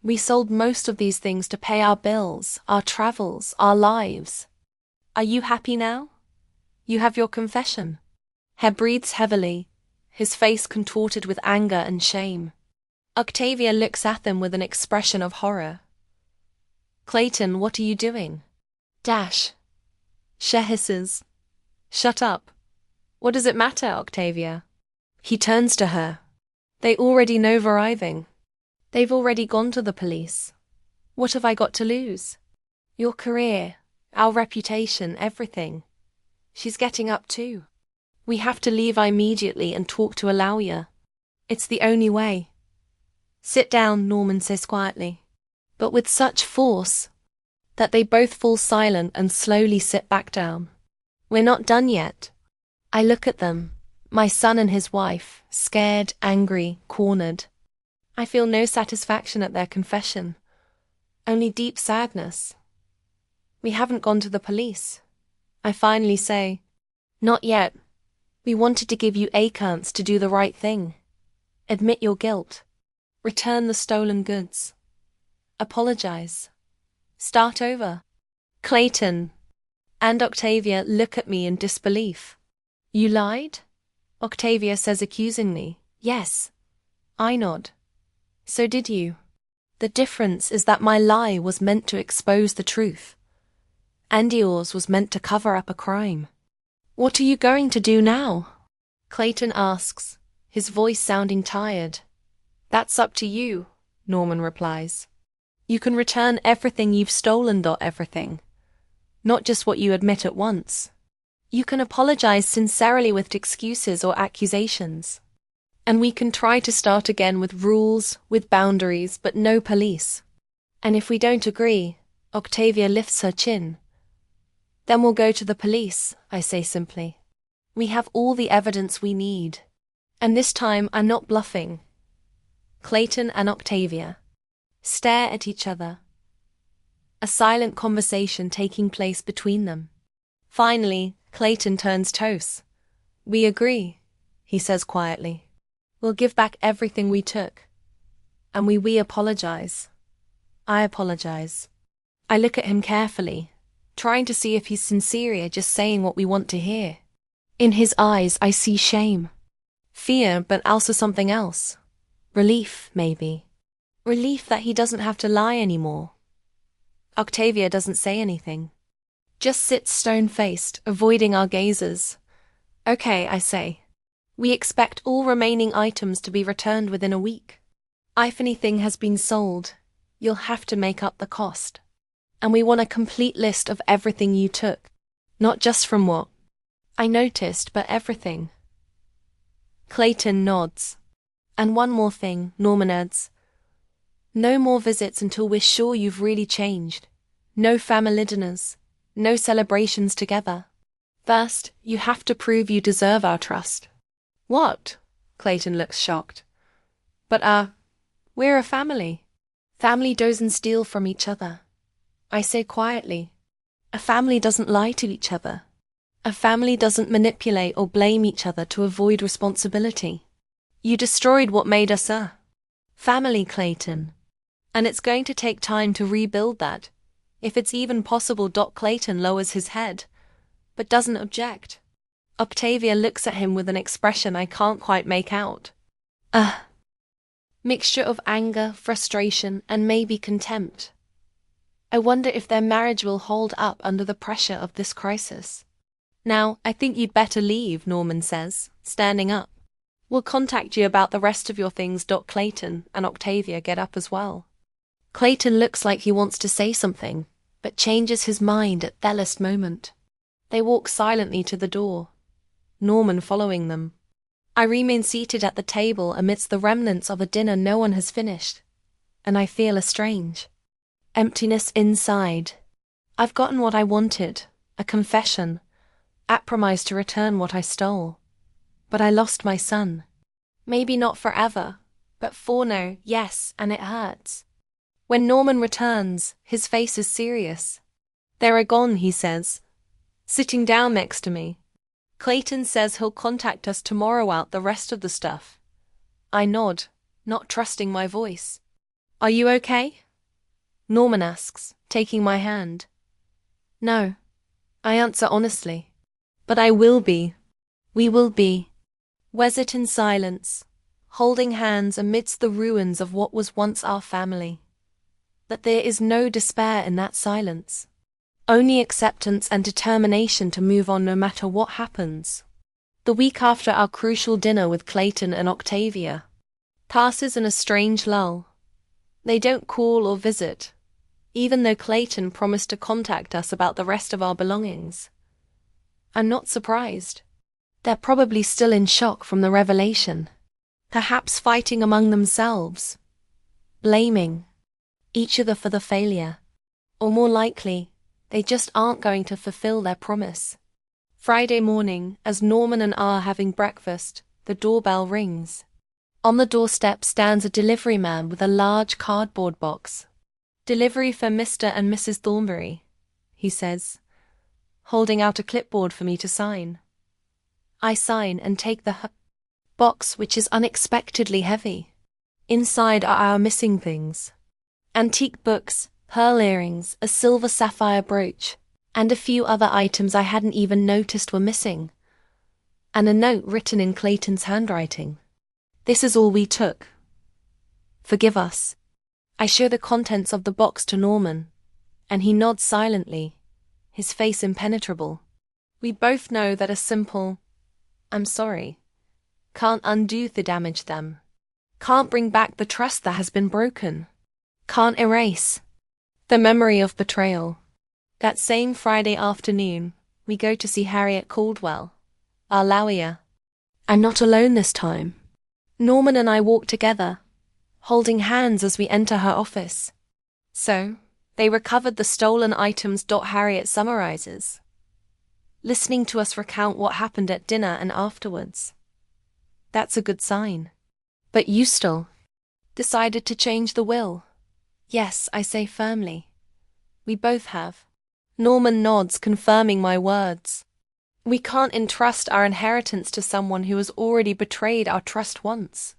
We sold most of these things to pay our bills, our travels, our lives. Are you happy now? You have your confession. He breathes heavily, his face contorted with anger and shame. Octavia looks at them with an expression of horror. Clayton, what are you doing? Dash. She hisses. Shut up. What does it matter, Octavia? He turns to her. They already know we're arriving. They've already gone to the police. What have I got to lose? Your career, our reputation, everything. She's getting up too. We have to leave immediately and talk to a lawyer. It's the only way. Sit down, Norman says quietly. but with such force that they both fall silent and slowly sit back down. We're not done yet. I look at them, my son and his wife, scared, angry, cornered. I feel no satisfaction at their confession, only deep sadness. We haven't gone to the police. I finally say, "Not yet. We wanted to give you a chance to do the right thing. Admit your guilt. Return the stolen goods. Apologize. Start over." Clayton and Octavia look at me in disbelief. "You lied?" Octavia says accusingly. "Yes." I nod. "So did you. The difference is that my lie was meant to expose the truth, and yours was meant to cover up a crime. What are you going to do now?" Clayton asks, his voice sounding tired. "That's up to you," Norman replies. "You can return everything you've stolen, everything. Not just what you admit at once. You can apologize sincerely with excuses or accusations. And we can try to start again with rules, with boundaries, but no police. And if we don't agree," Octavia lifts her chin, "then we'll go to the police," I say simply. "We have all the evidence we need. And this time I'm not bluffing." Clayton and Octavia stare at each other, a silent conversation taking place between them. Finally, Clayton turns toast. "We agree," he says quietly. "We'll give back everything we took. And we apologize." I apologize. I look at him carefully, trying to see if he's sincere, just saying what we want to hear. In his eyes I see shame, fear, but also something else. Relief, maybe. Relief that he doesn't have to lie anymore. Octavia doesn't say anything, just sits stone-faced, avoiding our gazes. "Okay," I say. "We expect all remaining items to be returned within a week. If anything has been sold, you'll have to make up the cost. And we want a complete list of everything you took, not just from what I noticed, but everything." Clayton nods. "And one more thing," Norman adds. "No more visits until we're sure you've really changed. No family dinners, no celebrations together. First, you have to prove you deserve our trust." "What?" Clayton looks shocked. "But we're a family. Family doesn't steal from each other." I say quietly. "A family doesn't lie to each other. A family doesn't manipulate or blame each other to avoid responsibility. You destroyed what made us a family, Clayton. And it's going to take time to rebuild that, if it's even possible." Clayton lowers his head, but doesn't object. Octavia looks at him with an expression I can't quite make out. A mixture of anger, frustration, and maybe contempt. I wonder if their marriage will hold up under the pressure of this crisis. "Now, I think you'd better leave," Norman says, standing up. "We'll contact you about the rest of your things." Clayton and Octavia get up as well. Clayton looks like he wants to say something, but changes his mind at the last moment. They walk silently to the door, Norman following them. I remain seated at the table amidst the remnants of a dinner no one has finished, and I feel a strange emptiness inside. I've gotten what I wanted, a confession, a promise to return what I stole. But I lost my son. Maybe not forever, but for now, yes, and it hurts. When Norman returns, his face is serious. "They're gone," he says, sitting down next to me. "Clayton says he'll contact us tomorrow about the rest of the stuff." I nod, not trusting my voice. "Are you okay?" Norman asks, taking my hand. "No," I answer honestly. "But I will be. We will be." We sit in silence, holding hands amidst the ruins of what was once our family. But there is no despair in that silence. Only acceptance and determination to move on no matter what happens. The week after our crucial dinner with Clayton and Octavia passes in a strange lull. They don't call or visit, even though Clayton promised to contact us about the rest of our belongings. I'm not surprised. They're probably still in shock from the revelation, perhaps fighting among themselves, blaming. each other for the failure. Or more likely, they just aren't going to fulfill their promise. Friday morning, as Norman and I are having breakfast, the doorbell rings. On the doorstep stands a delivery man with a large cardboard box. "Delivery for Mr. and Mrs. Thornbury," he says, holding out a clipboard for me to sign. I sign and take the box, which is unexpectedly heavy. Inside are our missing things: antique books, pearl earrings, a silver sapphire brooch, and a few other items I hadn't even noticed were missing, and a note written in Clayton's handwriting. "This is all we took. Forgive us." I show the contents of the box to Norman, and he nods silently, his face impenetrable. We both know that a simple, "I'm sorry," can't undo the damage done, can't bring back the trust that has been broken, can't erase the memory of betrayal. That same Friday afternoon, we go to see Harriet Caldwell, our lawyer. I'm not alone this time. Norman and I walk together, holding hands as we enter her office. "So, they recovered the stolen items," Harriet summarizes, listening to us recount what happened at dinner and afterwards. "That's a good sign. But you still decided to change the will." "Yes," I say firmly. "We both have." Norman nods, confirming my words. We can't entrust our inheritance to someone who has already betrayed our trust once.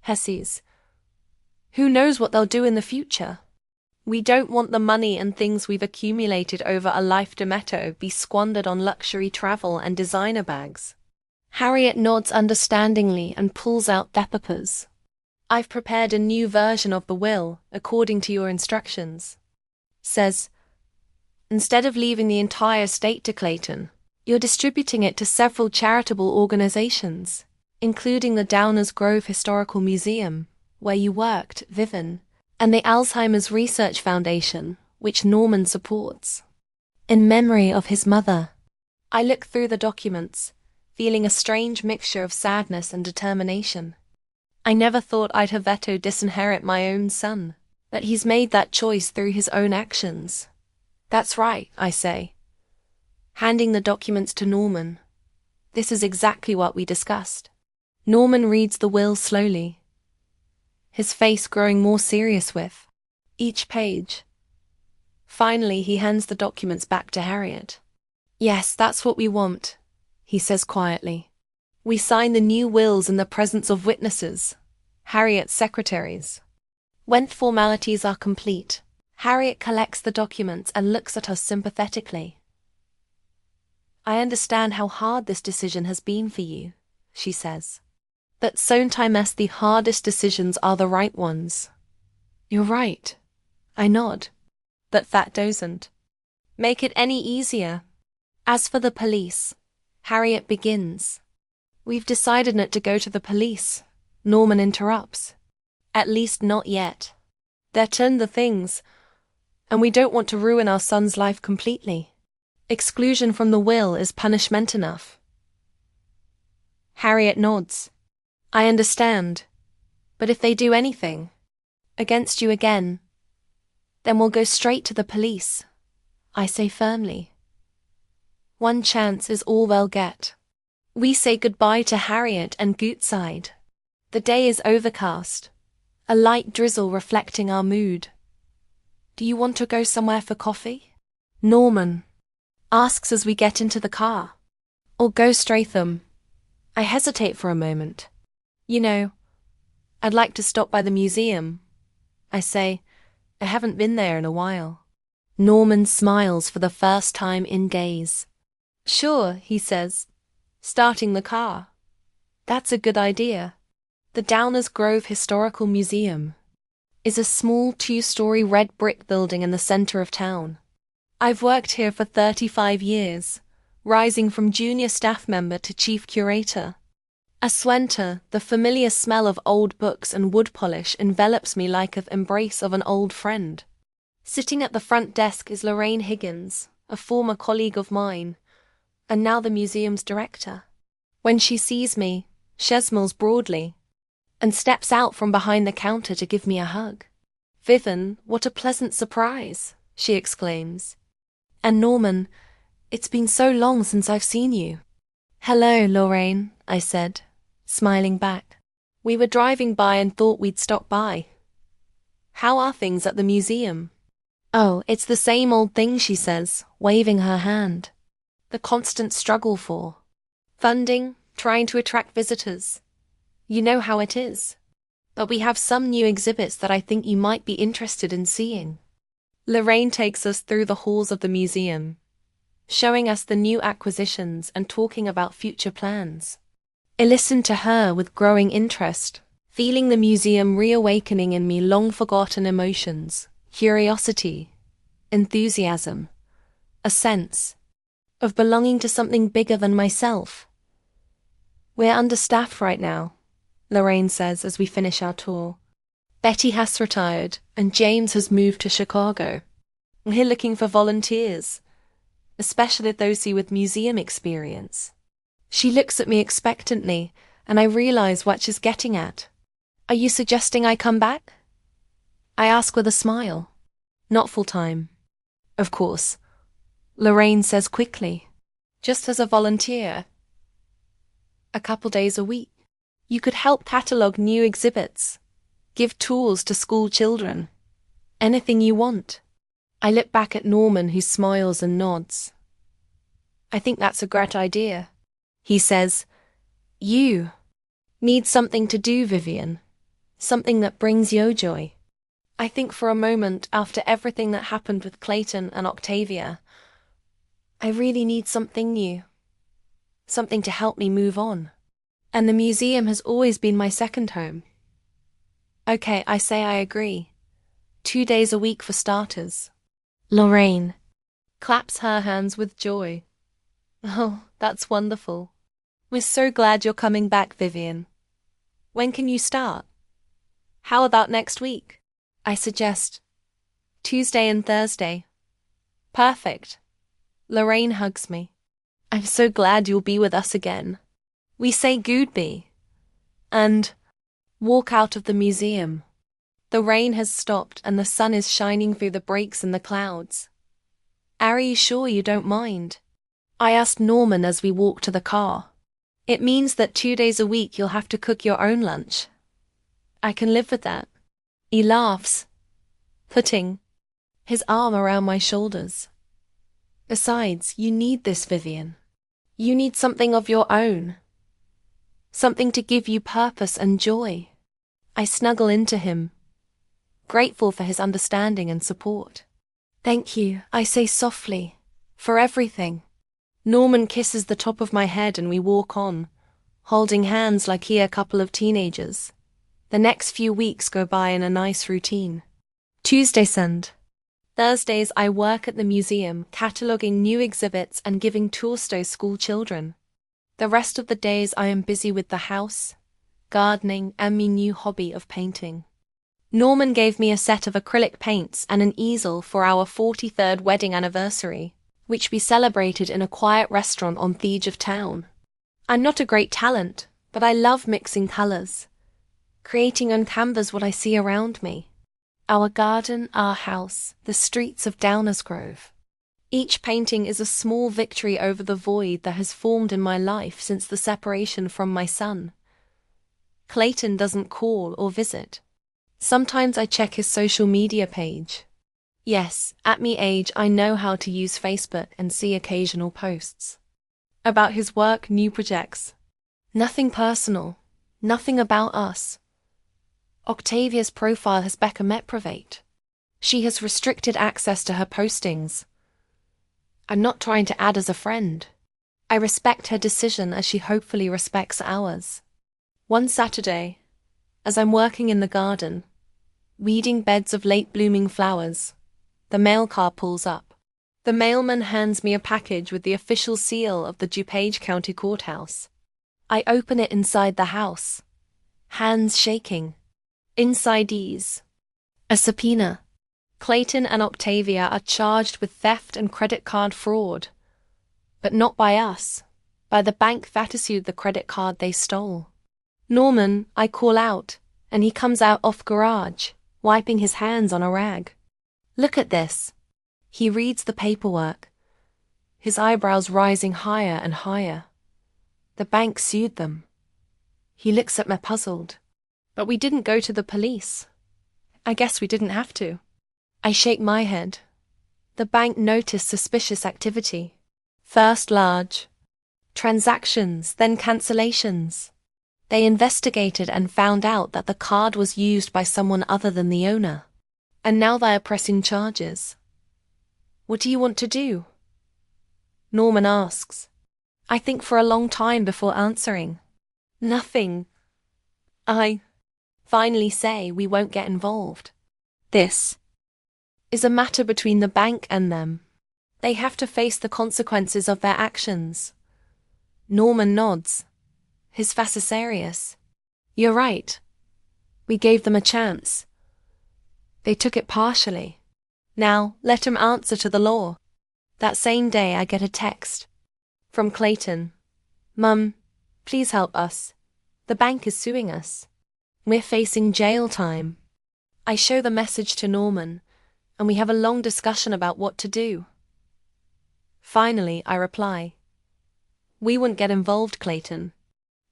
Hesses. Who knows what they'll do in the future? We don't want the money and things we've accumulated over a life Demetto be squandered on luxury travel and designer bags. Harriet nods understandingly and pulls out the papers. "I've prepared a new version of the will, according to your instructions." Says, "Instead of leaving the entire estate to Clayton, you're distributing it to several charitable organizations, including the Downers Grove Historical Museum, where you worked, Vivian, and the Alzheimer's Research Foundation, which Norman supports, in memory of his mother." I look through the documents, feeling a strange mixture of sadness and determination. I never thought I'd have vetoed disinherit my own son, but he's made that choice through his own actions. "That's right," I say, handing the documents to Norman. "This is exactly what we discussed." Norman reads the will slowly, his face growing more serious with each page. Finally, he hands the documents back to Harriet. "Yes, that's what we want," he says quietly. We sign the new wills in the presence of witnesses, Harriet's secretaries. When formalities are complete, Harriet collects the documents and looks at us sympathetically. "I understand how hard this decision has been for you," she says. "But sometimes the hardest decisions are the right ones." "You're right," I nod. "But that doesn't make it any easier." As for the police, Harriet begins. "We've decided not to go to the police," Norman interrupts. "At least not yet. They're turned the things, and we don't want to ruin our son's life completely. Exclusion from the will is punishment enough." Harriet nods. "I understand. But if they do anything against you again, then we'll go straight to the police," I say firmly. One chance is all they'll get. We say goodbye to Harriet and Gootside. The day is overcast, a light drizzle reflecting our mood. "Do you want to go somewhere for coffee?" Norman asks as we get into the car. "Or go Stratham?" I hesitate for a moment. "You know, I'd like to stop by the museum," I say. "I haven't been there in a while." Norman smiles for the first time in days. "Sure," he says, starting the car. "That's a good idea." The Downers Grove Historical Museum is a small 2-story red brick building in the center of town. I've worked here for 35 years, rising from junior staff member to chief curator. As winter, the familiar smell of old books and wood polish envelops me like the embrace of an old friend. Sitting at the front desk is Lorraine Higgins, a former colleague of mine, and now the museum's director. When she sees me, she smiles broadly and steps out from behind the counter to give me a hug. "Vivian, what a pleasant surprise," she exclaims. "And Norman, it's been so long since I've seen you." "Hello, Lorraine," I said, smiling back. "We were driving by and thought we'd stop by. How are things at the museum?" "Oh, it's the same old thing," she says, waving her hand. "The constant struggle for funding, trying to attract visitors. You know how it is. But we have some new exhibits that I think you might be interested in seeing." Lorraine takes us through the halls of the museum, showing us the new acquisitions and talking about future plans. I listened to her with growing interest, feeling the museum reawakening in me long-forgotten emotions, curiosity, enthusiasm, a sense of belonging to something bigger than myself. "We're understaffed right now," Lorraine says as we finish our tour. "Betty has retired and James has moved to Chicago. We're looking for volunteers, especially those with museum experience." She looks at me expectantly, and I realize what she's getting at. "Are you suggesting I come back?" I ask with a smile. "Not full-time, of course," Lorraine says quickly. "Just as a volunteer. A couple days a week. You could help catalog new exhibits, give tours to school children. Anything you want." I look back at Norman, who smiles and nods. "I think that's a great idea." He says, "You need something to do, Vivian. Something that brings you joy." I think for a moment, after everything that happened with Clayton and Octavia, I really need something new. Something to help me move on. And the museum has always been my second home. "Okay," I say, "I agree. 2 days a week for starters." Lorraine claps her hands with joy. "Oh, that's wonderful. We're so glad you're coming back, Vivian. When can you start?" "How about next week?" I suggest. "Tuesday and Thursday." "Perfect." Lorraine hugs me. "I'm so glad you'll be with us again." We say goodbye and walk out of the museum. The rain has stopped and the sun is shining through the breaks in the clouds. "Are you sure you don't mind?" I asked Norman as we walk to the car. "It means that 2 days a week you'll have to cook your own lunch." "I can live with that." He laughs, putting his arm around my shoulders. "Besides, you need this, Vivian. You need something of your own. Something to give you purpose and joy." I snuggle into him, grateful for his understanding and support. "Thank you," I say softly, "for everything." Norman kisses the top of my head and we walk on, holding hands like a couple of teenagers. The next few weeks go by in a nice routine. Tuesdays and Thursdays I work at the museum, cataloguing new exhibits and giving tours to school children. The rest of the days I am busy with the house, gardening, and my new hobby of painting. Norman gave me a set of acrylic paints and an easel for our 43rd wedding anniversary, which we celebrated in a quiet restaurant on the edge of town. I'm not a great talent, but I love mixing colors, creating on canvas what I see around me. Our garden, our house, the streets of Downers Grove. Each painting is a small victory over the void that has formed in my life since the separation from my son. Clayton doesn't call or visit. Sometimes I check his social media page. Yes, at me age I know how to use Facebook and see occasional posts about his work, new projects. Nothing personal, nothing about us. Octavia's profile has become private. She has restricted access to her postings. I'm not trying to add as a friend. I respect her decision as she hopefully respects ours. One Saturday, as I'm working in the garden, weeding beds of late-blooming flowers, the mail car pulls up. The mailman hands me a package with the official seal of the DuPage County Courthouse. I open it inside the house, hands shaking. Inside is a subpoena. Clayton and Octavia are charged with theft and credit card fraud. But not by us, by the bank that issued the credit card they stole. Norman, I call out, and he comes out off garage, wiping his hands on a rag. Look at this. He reads the paperwork, his eyebrows rising higher and higher. The bank sued them. He looks at me puzzled. But we didn't go to the police. I guess we didn't have to. I shake my head. The bank noticed suspicious activity. First large transactions, then cancellations. They investigated and found out that the card was used by someone other than the owner. And now they are pressing charges. What do you want to do? Norman asks. I think for a long time before answering. Nothing. I finally say we won't get involved. This is a matter between the bank and them. They have to face the consequences of their actions. Norman nods. His face is serious. You're right. We gave them a chance. They took it partially. Now, let him answer to the law. That same day I get a text from Clayton. Mum, please help us. The bank is suing us. We're facing jail time. I show the message to Norman, and we have a long discussion about what to do. Finally, I reply. We wouldn't get involved, Clayton.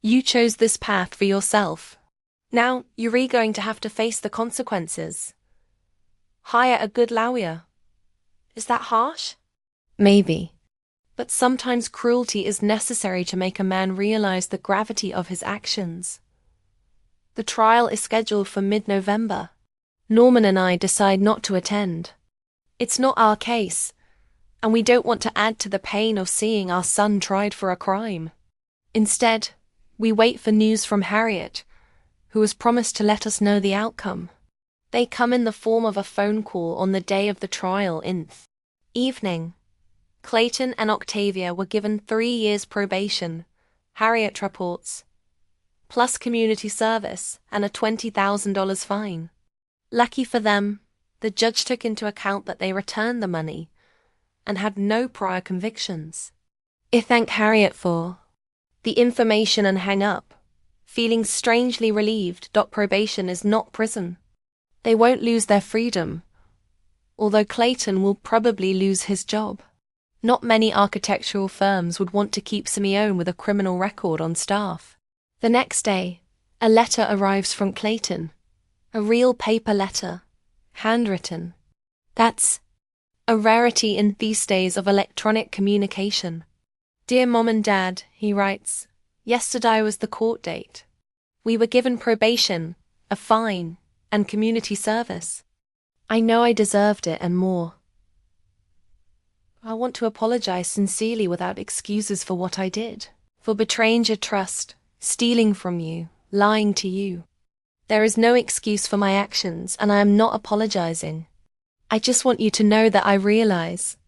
You chose this path for yourself. Now, you're going to have to face the consequences. Hire a good lawyer. Is that harsh? Maybe. But sometimes cruelty is necessary to make a man realize the gravity of his actions. The trial is scheduled for mid-November. Norman and I decide not to attend. It's not our case, and we don't want to add to the pain of seeing our son tried for a crime. Instead, we wait for news from Harriet, who has promised to let us know the outcome. They come in the form of a phone call on the day of the trial in evening. Clayton and Octavia were given 3 years probation, Harriet reports, plus community service and a $20,000 fine. Lucky for them, the judge took into account that they returned the money and had no prior convictions. I thank Harriet for the information and hang up, feeling strangely relieved. Probation is not prison. They won't lose their freedom, although Clayton will probably lose his job. Not many architectural firms would want to keep Simeone with a criminal record on staff. The next day, a letter arrives from Clayton. A real paper letter, handwritten. That's a rarity in these days of electronic communication. Dear Mom and Dad, he writes, yesterday was the court date. We were given probation, a fine, and community service. I know I deserved it and more. I want to apologize sincerely without excuses for what I did, for betraying your trust, stealing from you, lying to you. There is no excuse for my actions, and I am not apologizing. I just want you to know that I realize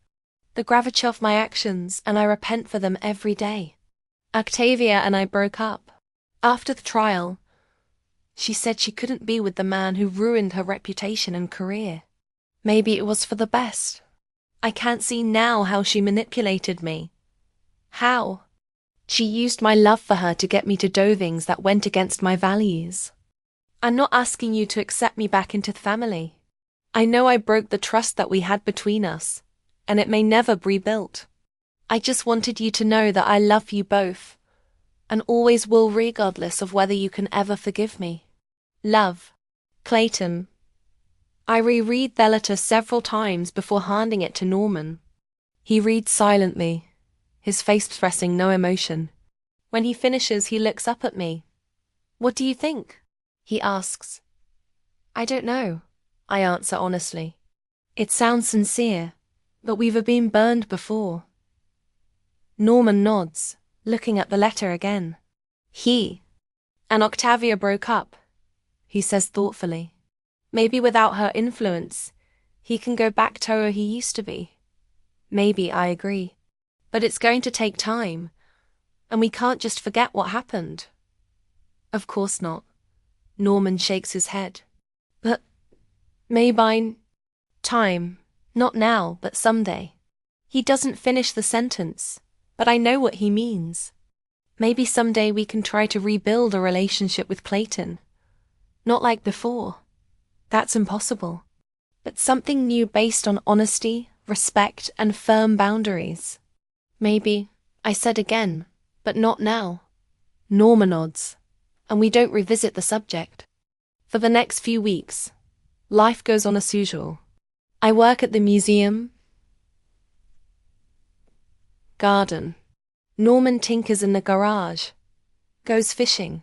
the gravity of my actions, and I repent for them every day. Octavia and I broke up. After the trial, she said she couldn't be with the man who ruined her reputation and career. Maybe it was for the best. I can't see now how she manipulated me. How? She used my love for her to get me to do things that went against my values. I'm not asking you to accept me back into the family. I know I broke the trust that we had between us, and it may never be rebuilt. I just wanted you to know that I love you both, and always will regardless of whether you can ever forgive me. Love, Clayton. I reread the letter several times before handing it to Norman. He reads silently, his face expressing no emotion. When he finishes, he looks up at me. What do you think? He asks. I don't know, I answer honestly. It sounds sincere, but we've been burned before. Norman nods, looking at the letter again. He and Octavia broke up, he says thoughtfully. Maybe without her influence, he can go back to who he used to be. Maybe, I agree. But it's going to take time, and we can't just forget what happened. Of course not. Norman shakes his head. But maybe time, not now, but someday. He doesn't finish the sentence, but I know what he means. Maybe someday we can try to rebuild a relationship with Clayton. Not like before. That's impossible. But something new based on honesty, respect, and firm boundaries. Maybe, I said again, but not now. Norma nods, and we don't revisit the subject. For the next few weeks, life goes on as usual. I work at the museum, garden. Norman tinkers in the garage, goes fishing,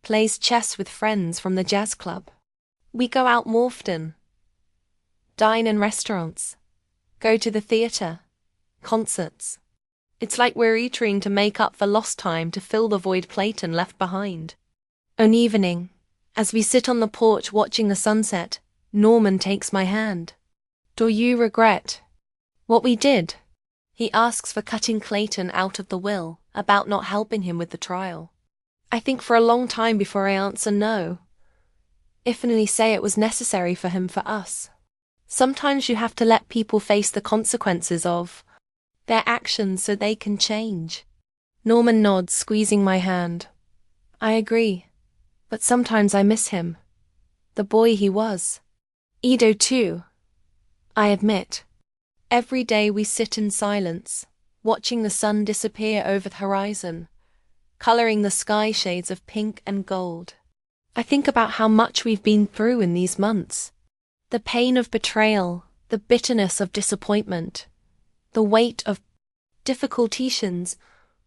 plays chess with friends from the jazz club. We go out more often, dine in restaurants, go to the theatre, concerts. It's like we're eating to make up for lost time to fill the void Clayton left behind. An evening, as we sit on the porch watching the sunset, Norman takes my hand. Do you regret what we did? He asks for cutting Clayton out of the will, about not helping him with the trial. I think for a long time before I answer no. If only say it was necessary for him for us. Sometimes you have to let people face the consequences of their actions so they can change. Norman nods, squeezing my hand. I agree, but sometimes I miss him. The boy he was. Edo too, I admit. Every day we sit in silence, watching the sun disappear over the horizon, coloring the sky shades of pink and gold. I think about how much we've been through in these months. The pain of betrayal, the bitterness of disappointment, the weight of difficulties,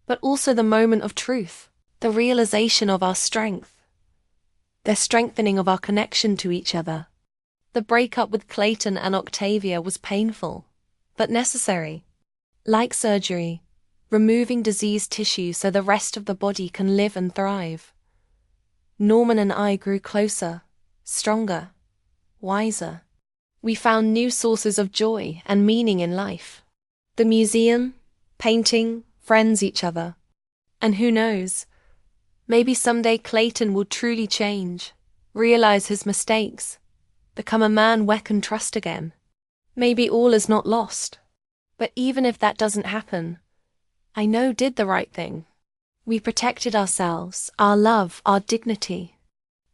but also the moment of truth, the realization of our strength, the strengthening of our connection to each other. The breakup with Clayton and Octavia was painful, but necessary. Like surgery, removing diseased tissue so the rest of the body can live and thrive. Norman and I grew closer, stronger, wiser. We found new sources of joy and meaning in life. The museum, painting, friends each other. And who knows, maybe someday Clayton will truly change, realize his mistakes, become a man we can trust again. Maybe all is not lost. But even if that doesn't happen, I know did the right thing. We protected ourselves, our love, our dignity.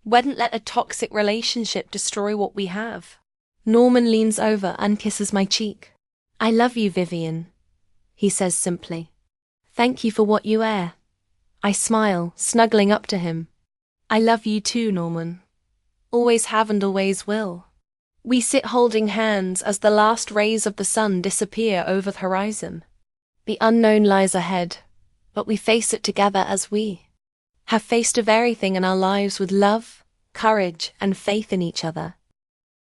Wouldn't let a toxic relationship destroy what we have. Norman leans over and kisses my cheek. I love you, Vivian, he says simply. Thank you for what you are. I smile, snuggling up to him. I love you too, Norman. Always have and always will. We sit holding hands as the last rays of the sun disappear over the horizon. The unknown lies ahead, but we face it together as we have faced everything in our lives with love, courage, and faith in each other.